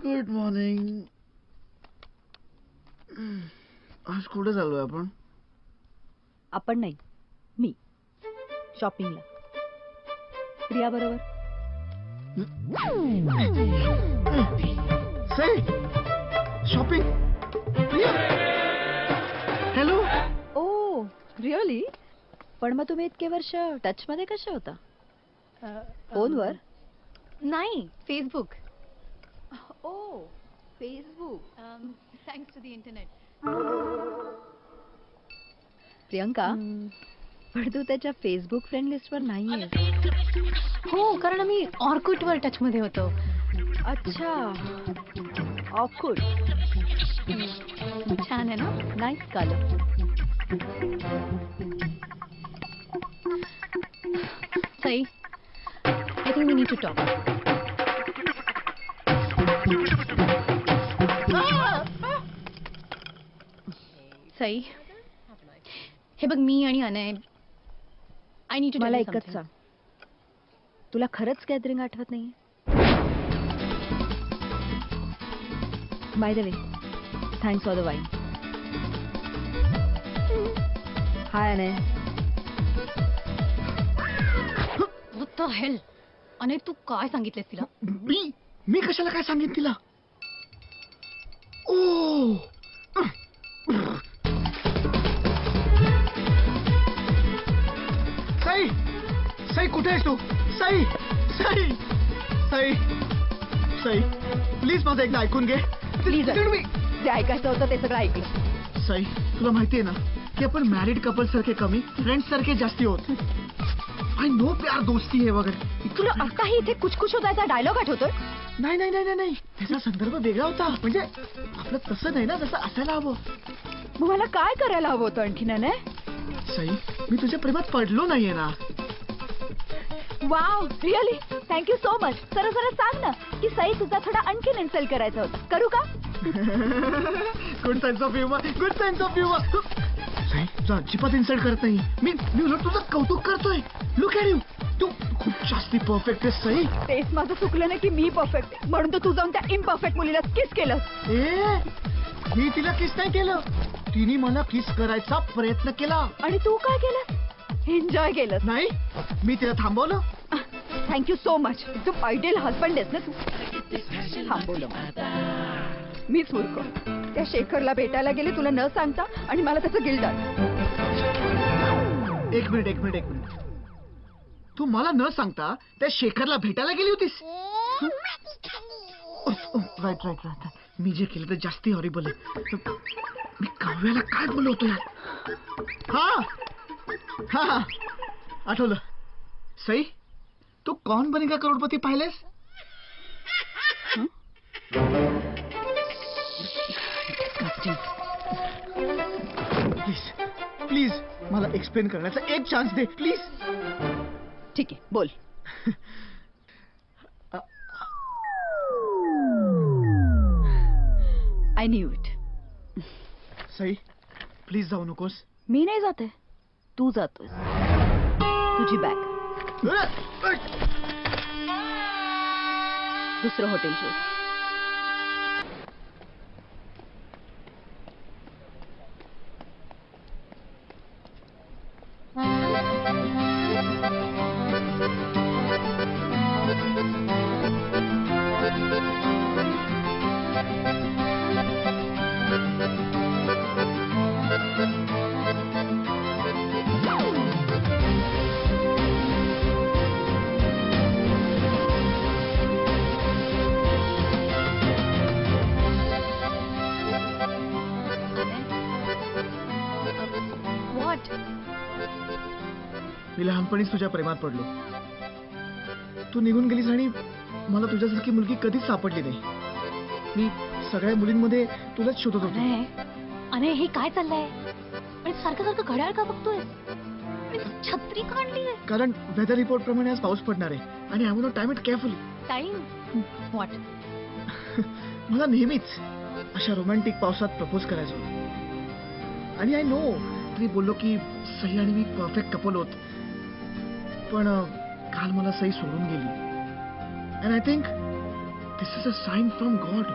Good morning. आज कुठे चाललोय आपण? आपण नाही, मी शॉपिंगला. प्रिया बरोबर. Sai shopping hello. Oh really? पण मग तुम्ही इतके वर्ष टच मध्ये कसे होता? फोनवर? नाही, Facebook. Oh Facebook. Thanks to the internet. Priyanka, पण तू त्याच्या फेसबुक फ्रेंड लिस्टवर नाहीये. हो, कारण आम्ही ऑर्कुटवर टच मध्ये होतो. अच्छा, ऑकवर्ड. छान आहे ना? Nice colour. Sai, I think we need to talk. Sai, हे बघ, मी आणि अनय आय नीड टू. मला एकच सांग, तुला खरंच गॅदरिंग आठवत नाहीये? By the way, thanks for the wine. Hi Anay. What the hell? Anay, तू काय सांगितलेस तिला? मी कशाला काय सांगेन तिला? ओ साई, साई कुठे आहेस तू? साई, साई, साई, साई, प्लीज माझं एकदा ऐकून घे. प्लीज, जे ऐकायचं होतं ते सगळं ऐकलं. साई, तुला माहितीये ना की आपण मॅरिड कपल सारखे कमी, फ्रेंड्स सारखे जास्ती होत. आय नो प्यार दोस्ती हे वगैरे. तुला आताही इथे कुछ कुछ होतायचा डायलॉग आठवतोय? नाही नाही नाही नाही, त्याचा संदर्भ वेगळा होता. म्हणजे आपलं तसं नाही ना, जसं असायला हवं. मग मला काय करायला हवं होतं आणखीन? नाही साई, मी तुझ्या प्रेमात पडलो नाहीये ना. Wow, really thank you so much. सरळ सरळ सांग ना की सई, तुझा थोडा आणखीन इन्सल्ट करायचा होता. करू का? Good sense of humour, good sense of humour. Sai, तुझा अजिबात इन्सल्ट करत नाही मी. उलट तुझं कौतुक करतोय. लुक ॲट यू, तू खूप जास्ती परफेक्ट आहेस साई. तेच माझं चुकलं नाही की मी परफेक्ट आहे, म्हणून तर तू जाऊन त्या इम्परफेक्ट मुलीला किस केलं. मी तिला किस नाही केलं, तिने मला किस करायचा प्रयत्न केला. आणि तू काय केलं? एन्जॉय केलं. नाही, मी तिला थांबवलं. Thank you so much. तू आयडियल हजबंड आहेस ना तू. थांबवलं मीच मूर्ख. त्या शेखरला भेटायला गेले तुला न सांगता, आणि मला त्याचं गिल्ट आलं. एक मिनिट. तू मला न सांगता त्या शेखरला भेटायला गेली होतीस? राईट. मी जे केलं तर जास्ती हॉरिबल आहे. मी काव्याला काय बोललो होतो यार? हा, आठवलं. सई, तू कौन बनेगा करोडपती पाहिलेस? प्लीज मला एक्सप्लेन करण्याचा एक चान्स दे प्लीज. ठीक आहे, बोल. I knew it. Sai, please जाऊ नकोस. मी नाही जाते, तू जातोय. तुझी बॅग. दुसरं हॉटेल शोध. मी लहानपणीच तुझ्या प्रेमात पडलो. तू निघून गेलीस आणि मला तुझ्यासारखी मुलगी कधीच सापडली नाही. मी सगळ्या मुलींमध्ये तुलाच शोधत होतो. अरे हे काय चाललंय? आणि सारखं सारखं घड्याळ का बघतोय? छत्री काढली. कारण वेदर रिपोर्ट प्रमाणे आज पाऊस पडणार आहे आणि I want to time it carefully. Time what? मला नेहमीच अशा रोमॅन्टिक पावसात प्रपोज करायचं होतं. आणि आय नो तरी बोललो की सई आणि मी परफेक्ट कपल होत. पण काल मला सई सोडून गेली. And I think this is a sign from God.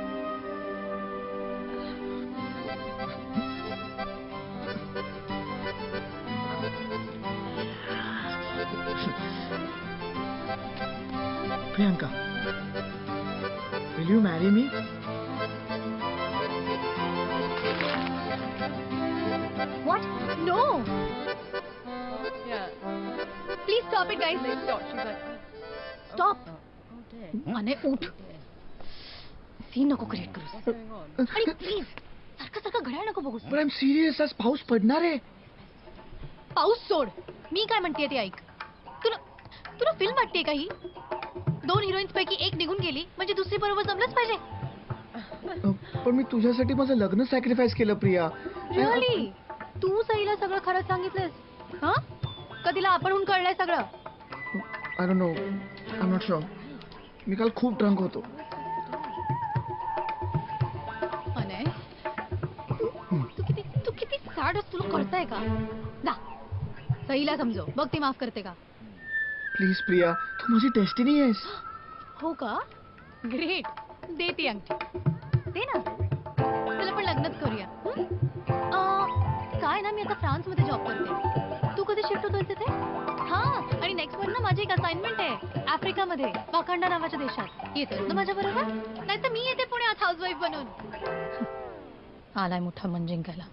Priyanka, will you marry me? Stop it, guys. Stop. अने उठ. सीन नको क्रिएट करूस. आणि प्लीज सारखं घड्याळ नको बघूस. पण आय एम सिरियस, आज पाऊस पडणार आहे. पाऊस सोड. मी काय म्हणतेय ते ऐक. तुला फिल्म वाटते का ही? 2 हिरोईन्स पैकी एक निघून गेली म्हणजे दुसरी बरोबर जमलंच पाहिजे. पण मी तुझ्यासाठी माझं लग्न सॅक्रिफाईस केलं प्रिया. रिअली? तू सईला सगळं खरं सांगितलंस? हा? कधीला आपणहून कळलंय सगळं? I don't know, I am not sure. मी काल खूप ड्रंक होतो. अनय, तू किती सॅड आहेस, तुला कळतंय का? जा सईला समजव, बघ ती माफ करते का. प्लीज प्रिया, तू माझी डेस्टिनी आहेस. हो का? ग्रेट. दे ती अंगठी. दे ना. चला पण लग्नच करूया. काय ना, मी आता फ्रान्स मध्ये जॉब करते. तू कधी शिफ्ट होतोय तिथे? हा, आणि नेक्स्ट मंथ ना माझी एक असाइनमेंट आहे आफ्रिकामध्ये, वाकांडा नावाच्या देशात. येतोस ना माझ्या बरोबर? नाही तर मी येते पुण्यात हाऊसवाईफ बनून. आलाय मोठा मन जिंकायला.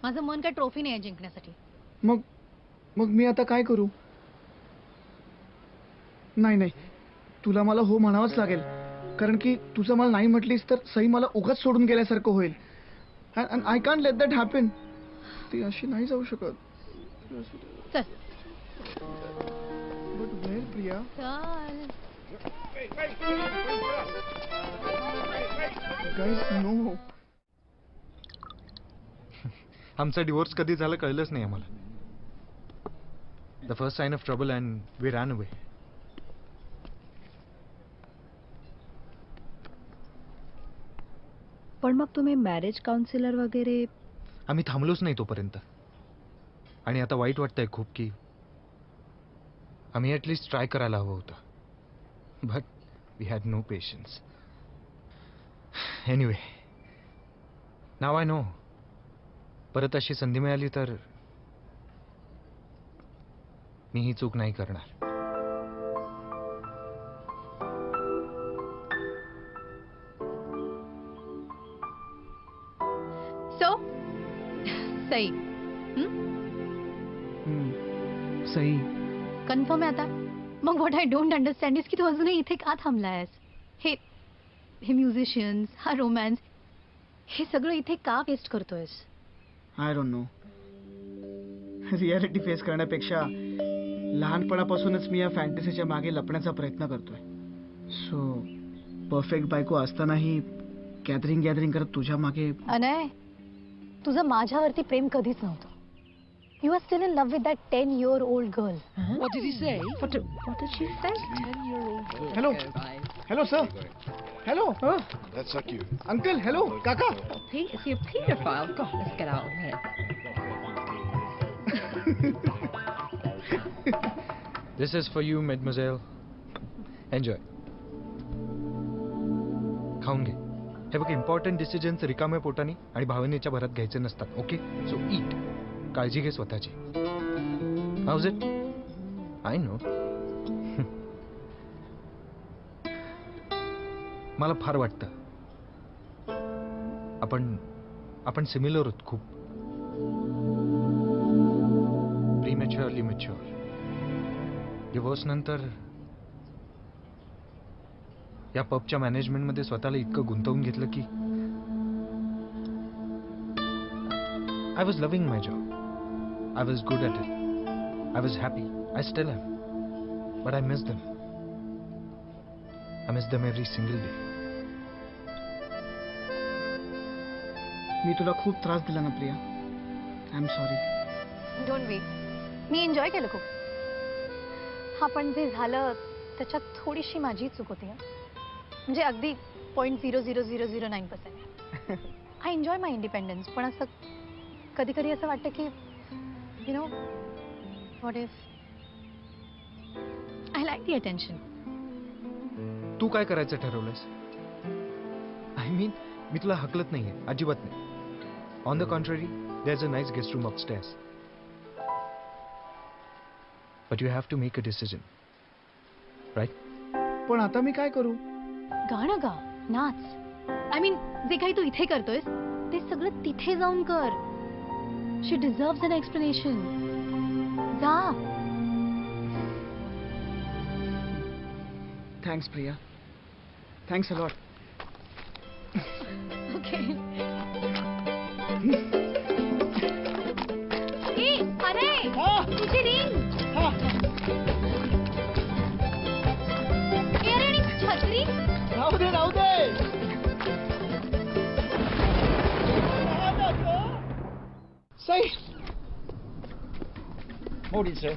माझं मन काय ट्रॉफी नाही आहे जिंकण्यासाठी. मग मी आता काय करू? नाही, तुला मला हो म्हणावंच लागेल, कारण की तुझं मला नाही म्हटलीस तर सई मला उगाच सोडून गेल्यासारखं होईल. I can't let that happen. ती अशी नाही जाऊ शकत. चल. But where Priya? चल. Guys no. आमचा डिवोर्स कधी झाला कळलंच नाही आम्हाला. The first sign of trouble and we ran away. पण मग तुम्ही मॅरेज काउन्सिलर वगैरे? आम्ही थांबलोच नाही तोपर्यंत. आणि आता वाईट वाटतंय खूप की आम्ही ॲटलिस्ट ट्राय करायला हवं होतं. But we had no patience. Anyway, now I know. परत अशी संधी मिळाली तर मी ही चूक नाही करणार. सो सई सई कन्फर्म आहे आता? मग what I don't understand is की तू अजूनही इथे का थांबलायस? हे म्युझिशियन्स, हा रोमॅन्स, हे सगळं इथे का वेस्ट करतोयस? I don't no. Reality face करण्यापेक्षा लहानपणापासूनच मी या फॅन्टसीच्या मागे लपण्याचा प्रयत्न करतोय. सो परफेक्ट बायको असतानाही गॅदरिंग करत तुझ्या मागे. अनय, तुझं माझ्यावरती प्रेम कधीच नव्हतं. You are still in love with that 10-year-old girl. What did he say? What did she say? 10-year-old girl. Hello sir. Hello. That's so cute. Uncle, hello. Kaka. Pete, is he a pedophile? God, let's get out of here. This is for you, mademoiselle. Enjoy. खाऊन घे. हे बघ, इम्पॉर्टंट डिसिजन्स रिकाम्या पोटाने आणि भावनेच्या भरात घ्यायचे नसतात. ओके, सो ईट. काळजी घे स्वतःची. House it? I know. मला फार वाटतं आपण सिमिलर आहोत खूप. प्रीमॅच्युअरली मॅच्युअर. डिवोर्स नंतर या पबच्या मॅनेजमेंटमध्ये स्वतःला इतकं गुंतवून घेतलं की I was loving my job. I was good at it. I was happy. I still am. But I miss them. I miss them every single day. मी तुला खूप त्रास दिला ना Priya. I am sorry. Don't way. Me enjoy केलं खूप. हा, पण जे झालं त्याच्यात थोडीशी माझी चूक होती. म्हणजे अगदी 0.00009%. I enjoy my independence. पण असं कधी कधी असं वाटतं की you know, what if I like the attention? तू काय करायचं ठरवलंस? आय मीन, मी तुला हकलत नाहीये, अजिबात नाही. On the contrary, there is a nice guest room upstairs. But you have to make a decision, right? पण आता मी काय करू? गाणं गा, नाच. आय मीन, जे काही तू इथे करतोयस ते सगळं तिथे जाऊन कर. She deserves an explanation. जा. Thanks Priya. Thanks a lot. Okay. अरे तुझी रिंग. अरे छत्री. राहू दे राहू दे. सई. Morning, sir.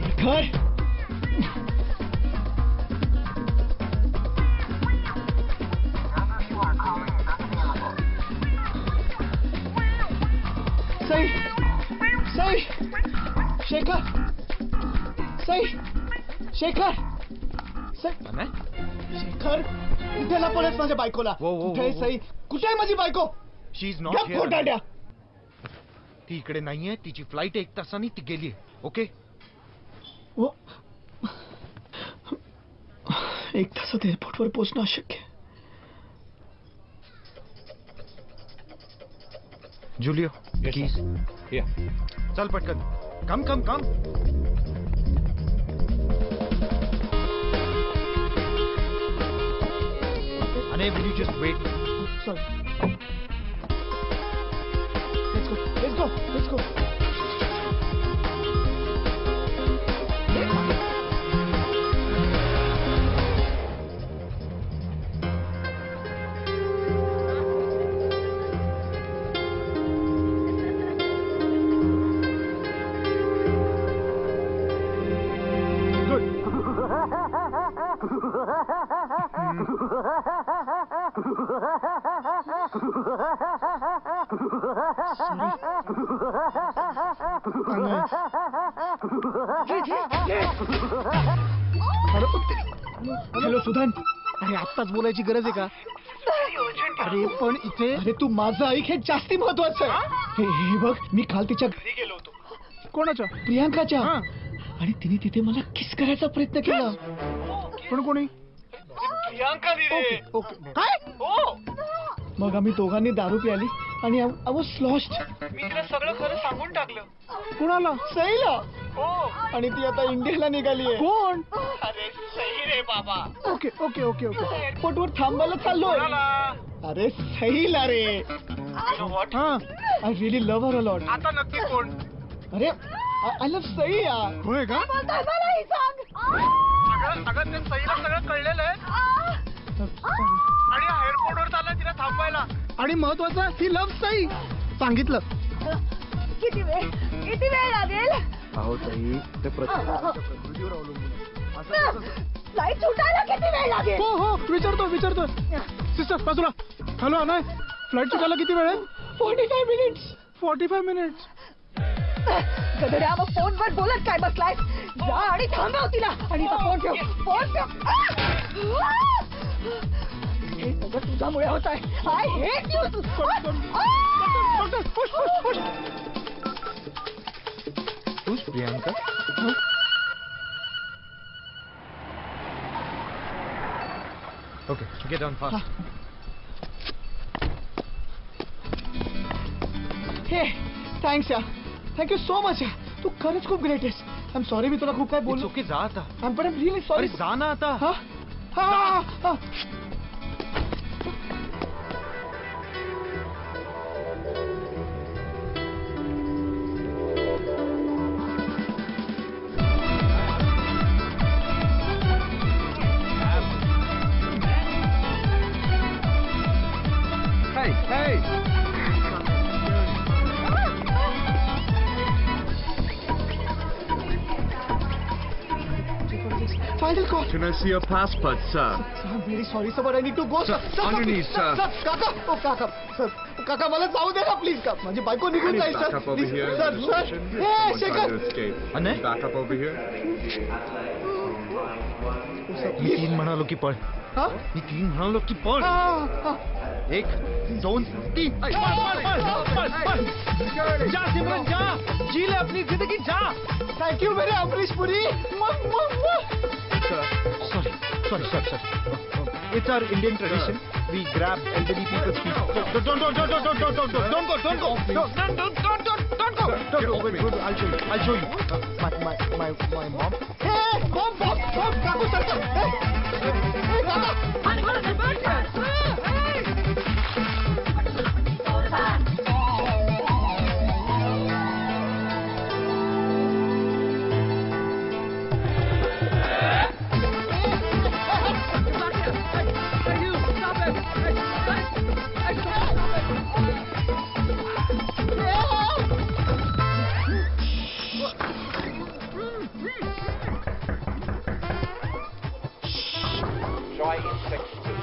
शेखर. सई. सई. शेखर. सई. शेखर. अनय? शेखर कुठे लपवलंस माझ्या बायकोला? कुठे आहे सई? कुठे आहे माझी बायको? शी इज गप नॉट हिअर. खोटारड्या. ती इकडे नाहीये. तिची फ्लाईट 1 तासांनी ती गेलीये. ओके. 1 तासात एअरपोर्टवर पोहोचणं अशक्य आहे. Julio, keys. Here. चल पटकन. कम कम कम. अने will you just wait? Sorry. Let's go. Let's go. Let's go. Hello Sudhan. अरे आत्ताच बोलायची गरज आहे का? अरे पण इथे. अरे तू माझं ऐक. हे जास्ती महत्वाचं आहे. हे बघ मी काल तिच्या घरी गेलो होतो. कोणाच्या? प्रियांकाच्या. आणि तिने तिथे मला किस करायचा प्रयत्न केला. पण कोणी? प्रियांका दिले. ओके. काय? मग आम्ही दोघांनी दारू प्याली आणि आय वॉज लॉस्ट. मी तिला सगळं खरं सांगून टाकलं. कुणाला? सईला. आणि ती आता इंडियाला निघाली आहे. कोण? अरे सई रे बाबा. Okay okay okay okay. एअरपोर्टवर थांबायला चाललो. अरे सईला रे. I really love her a lot. आता नक्की कोण? अरे आय लव्ह सई यार. होय का? मलाही सांग. अगं ते सईला सगळं कळलेलं आहे. आणि एअरपोर्टवर चालला तिला थांबवायला. आणि महत्वाचं ही लव्ह सई. सांगितलं. किती वेळ लागेल? अहो ताई ते फ्लाईट सुटायला किती वेळ लागेल? हो विचारतो. सिस्टर बाजूला. हॅलो अनय. फ्लाईट सुटायला किती वेळ आहे? 45 मिनिट्स. 45 मिनिट्स. गधड्या मग फोनवर बोलत काय बसलाय? जा आणि थांबव तिला. आणि फोन ठेव. फोन ठेव. हे सगळं तुझ्यामुळे होत आहे. I hate you. तूच Priyanka? Okay get on fast. Hey thanks yeah. Thank you so much yeah. तू खरंच खूप ग्रेट आहेस. आय एम सॉरी मी तुला खूप काय बोललो. ओके जा आता. I am really sorry. जा ना आता. हा हा हा. Hey! Final call. Can I see your passport, sir? I'm very sorry, sir, but I need to go, sir. On your knees, sir. Kaka, Kaka, sir. Kaka, मला जाऊ दे ना, please. का माझी बायको निघून जाईल, sir. Back up over here. Sir. Hey, Shekhar. Anay? Back up over here. मी तीन म्हणालो की पळ. मी 3 म्हणालो की पण 1 2 3 जा सिमरन जा, जी ले अपनी जिंदगी जा. थँक यू मेरे Amrish Puri. Sorry. It's our Indian tradition. We grab elderly people's feet. Don't go. Wait. I'll show you. My mom. Hey, mom, काकू सरकार. Try insect soup.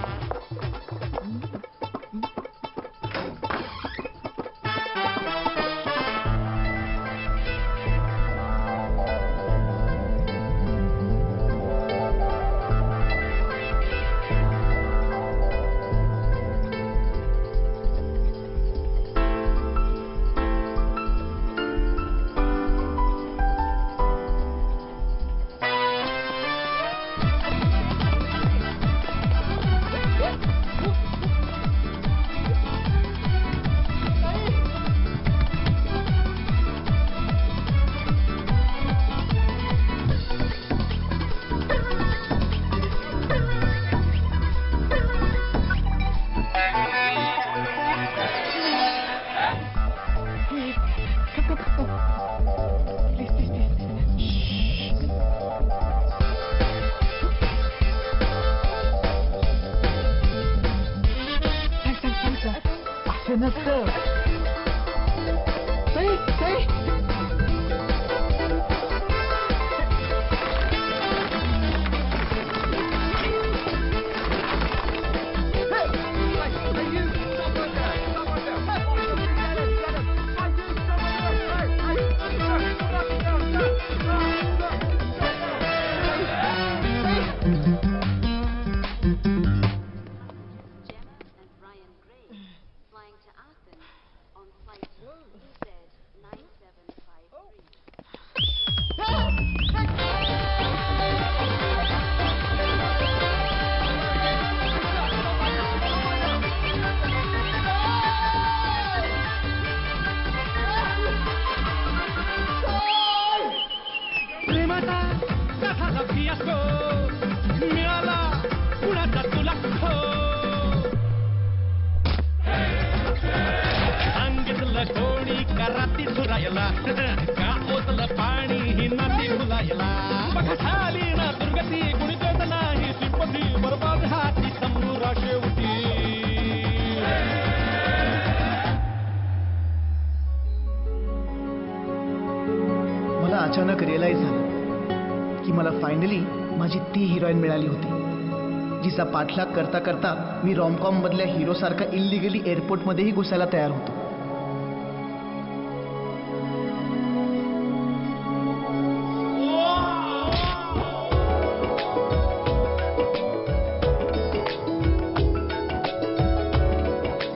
मला अचानक रिअलाइज झालं की मला फायनली माझी ती हिरोईन मिळाली होती जिचा पाठलाग करता करता मी रॉमकॉम मधल्या हिरो सारखा इलिगली एअरपोर्ट मध्येही घुसायला तयार होतो.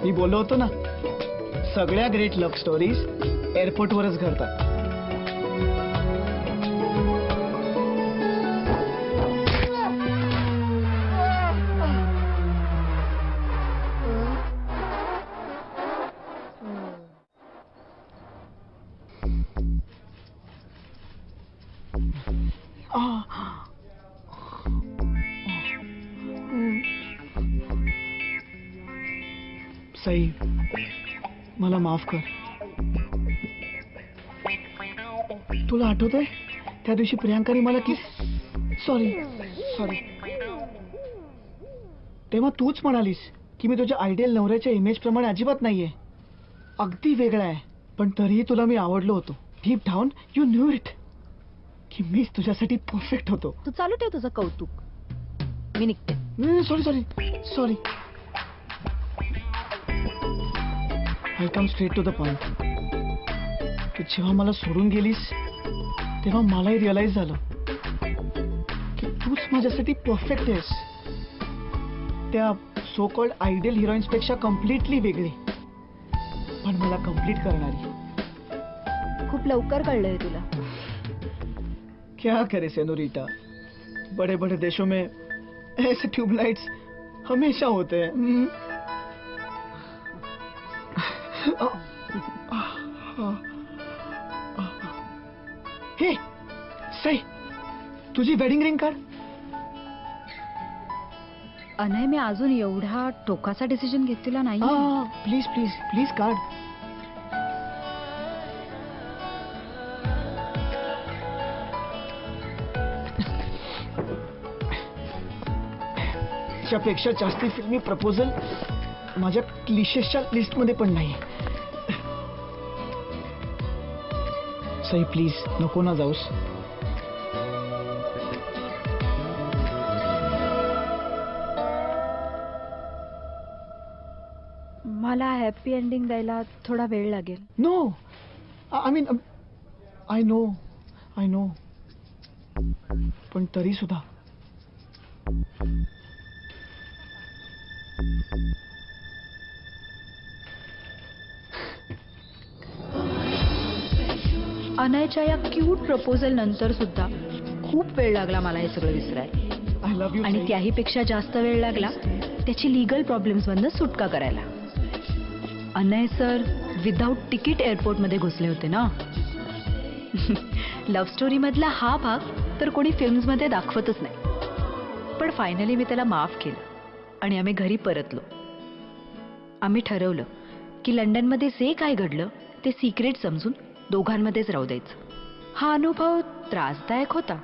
मी बोललो होतो ना, सगळ्या ग्रेट लव्ह स्टोरीज एअरपोर्टवरच घडतात. सई, मला माफ कर. तुला आठवतंय त्या दिवशी प्रियांकाने मला सॉरी तेव्हा तूच म्हणालीस की मी तुझ्या आयडियल नवऱ्याच्या इमेज प्रमाणे अजिबात नाहीये, अगदी वेगळा आहे. पण तरीही तुला मी आवडलो होतो. Deep down you knew it की मीच तुझ्यासाठी परफेक्ट होतो. तू चालू ठेव तुझं कौतुक, मी निघते. Sorry I come straight to the point. तू जेव्हा मला सोडून गेलीस तेव्हा मलाही रिअलाइज झालं की तूच माझ्यासाठी परफेक्ट आहेस. त्या सो कॉल्ड आयडियल हिरोईन्स पेक्षा कम्प्लिटली वेगळी, पण मला कम्प्लीट करणारी. खूप लवकर कळलंय तुला. क्या करे सेनोरिटा, बड़े बड़े देशों में ऐसे ट्यूबलाइट्स हमेशा होते हैं. हे सई, तुझी वेडिंग रिंग काढ. अनय, मी अजून एवढा टोकाचा डिसिजन घेतलेला नाही. प्लीज प्लीज प्लीज काढ. त्यापेक्षा जास्ती फिल्मी प्रपोजल माझ्या क्लिशेसच्या लिस्ट मध्ये पण नाही. सई प्लीज नको ना जाऊस. मला हॅपी एंडिंग द्यायला थोडा वेळ लागेल. No, I mean I know, पण तरी सुद्धा अनयच्या या क्यूट प्रपोजल नंतर सुद्धा खूप वेळ लागला मला हे सगळं विसरायला. I love you. आणि त्याही पेक्षा जास्त वेळ लागला त्याची लिगल प्रॉब्लेम्स मधनं सुटका करायला. Anay sir without ticket airport मध्ये घुसले होते ना. लव्ह स्टोरी मधला हा भाग तर कोणी फिल्म्स मध्ये दाखवतच नाही. पण फायनली मी त्याला माफ केलं आणि आम्ही घरी परतलो. आम्ही ठरवलं की लंडनमध्ये जे काय घडलं ते सिक्रेट समजून दोघांमध्येच राहू द्यायचं. हा अनुभव त्रासदायक होता,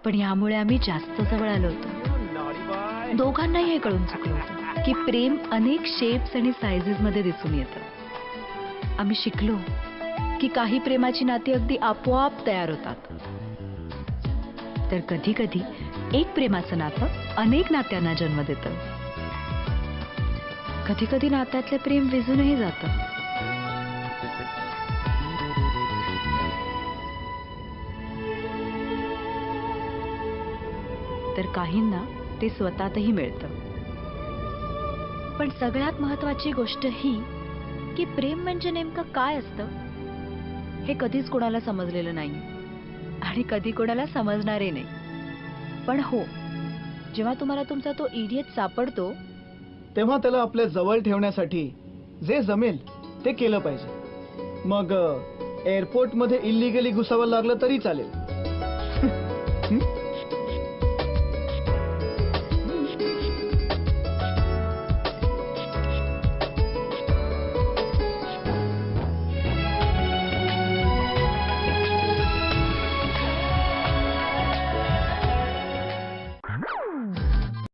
पण यामुळे आम्ही जास्त जवळ आलो होतो. दोघांनाही हे कळून चुकलं होतं की प्रेम अनेक शेप्स आणि सायझेस मध्ये दिसून येतं. आम्ही शिकलो की काही प्रेमाची नाती अगदी आपोआप तयार होतात, तर कधी कधी एक प्रेमाचं नातं अनेक नात्यांना जन्म देतं. कधी कधी नात्यातले प्रेम विझूनही जातं. तर काहींना ते स्वतःतही मिळतं. पण सगळ्यात महत्वाची गोष्ट ही की प्रेम म्हणजे नेमकं काय असतं हे कधीच कोणाला समजलेलं नाही आणि कधी कोणाला समजणारे नाही. पण हो, जेव्हा तुम्हाला तुमचा तो इडियट सापडतो तेव्हा त्याला आपल्या जवळ ठेवण्यासाठी जे जमेल ते केलं पाहिजे. मग एअरपोर्ट मध्ये इलिगली घुसावं लागलं तरी चालेल,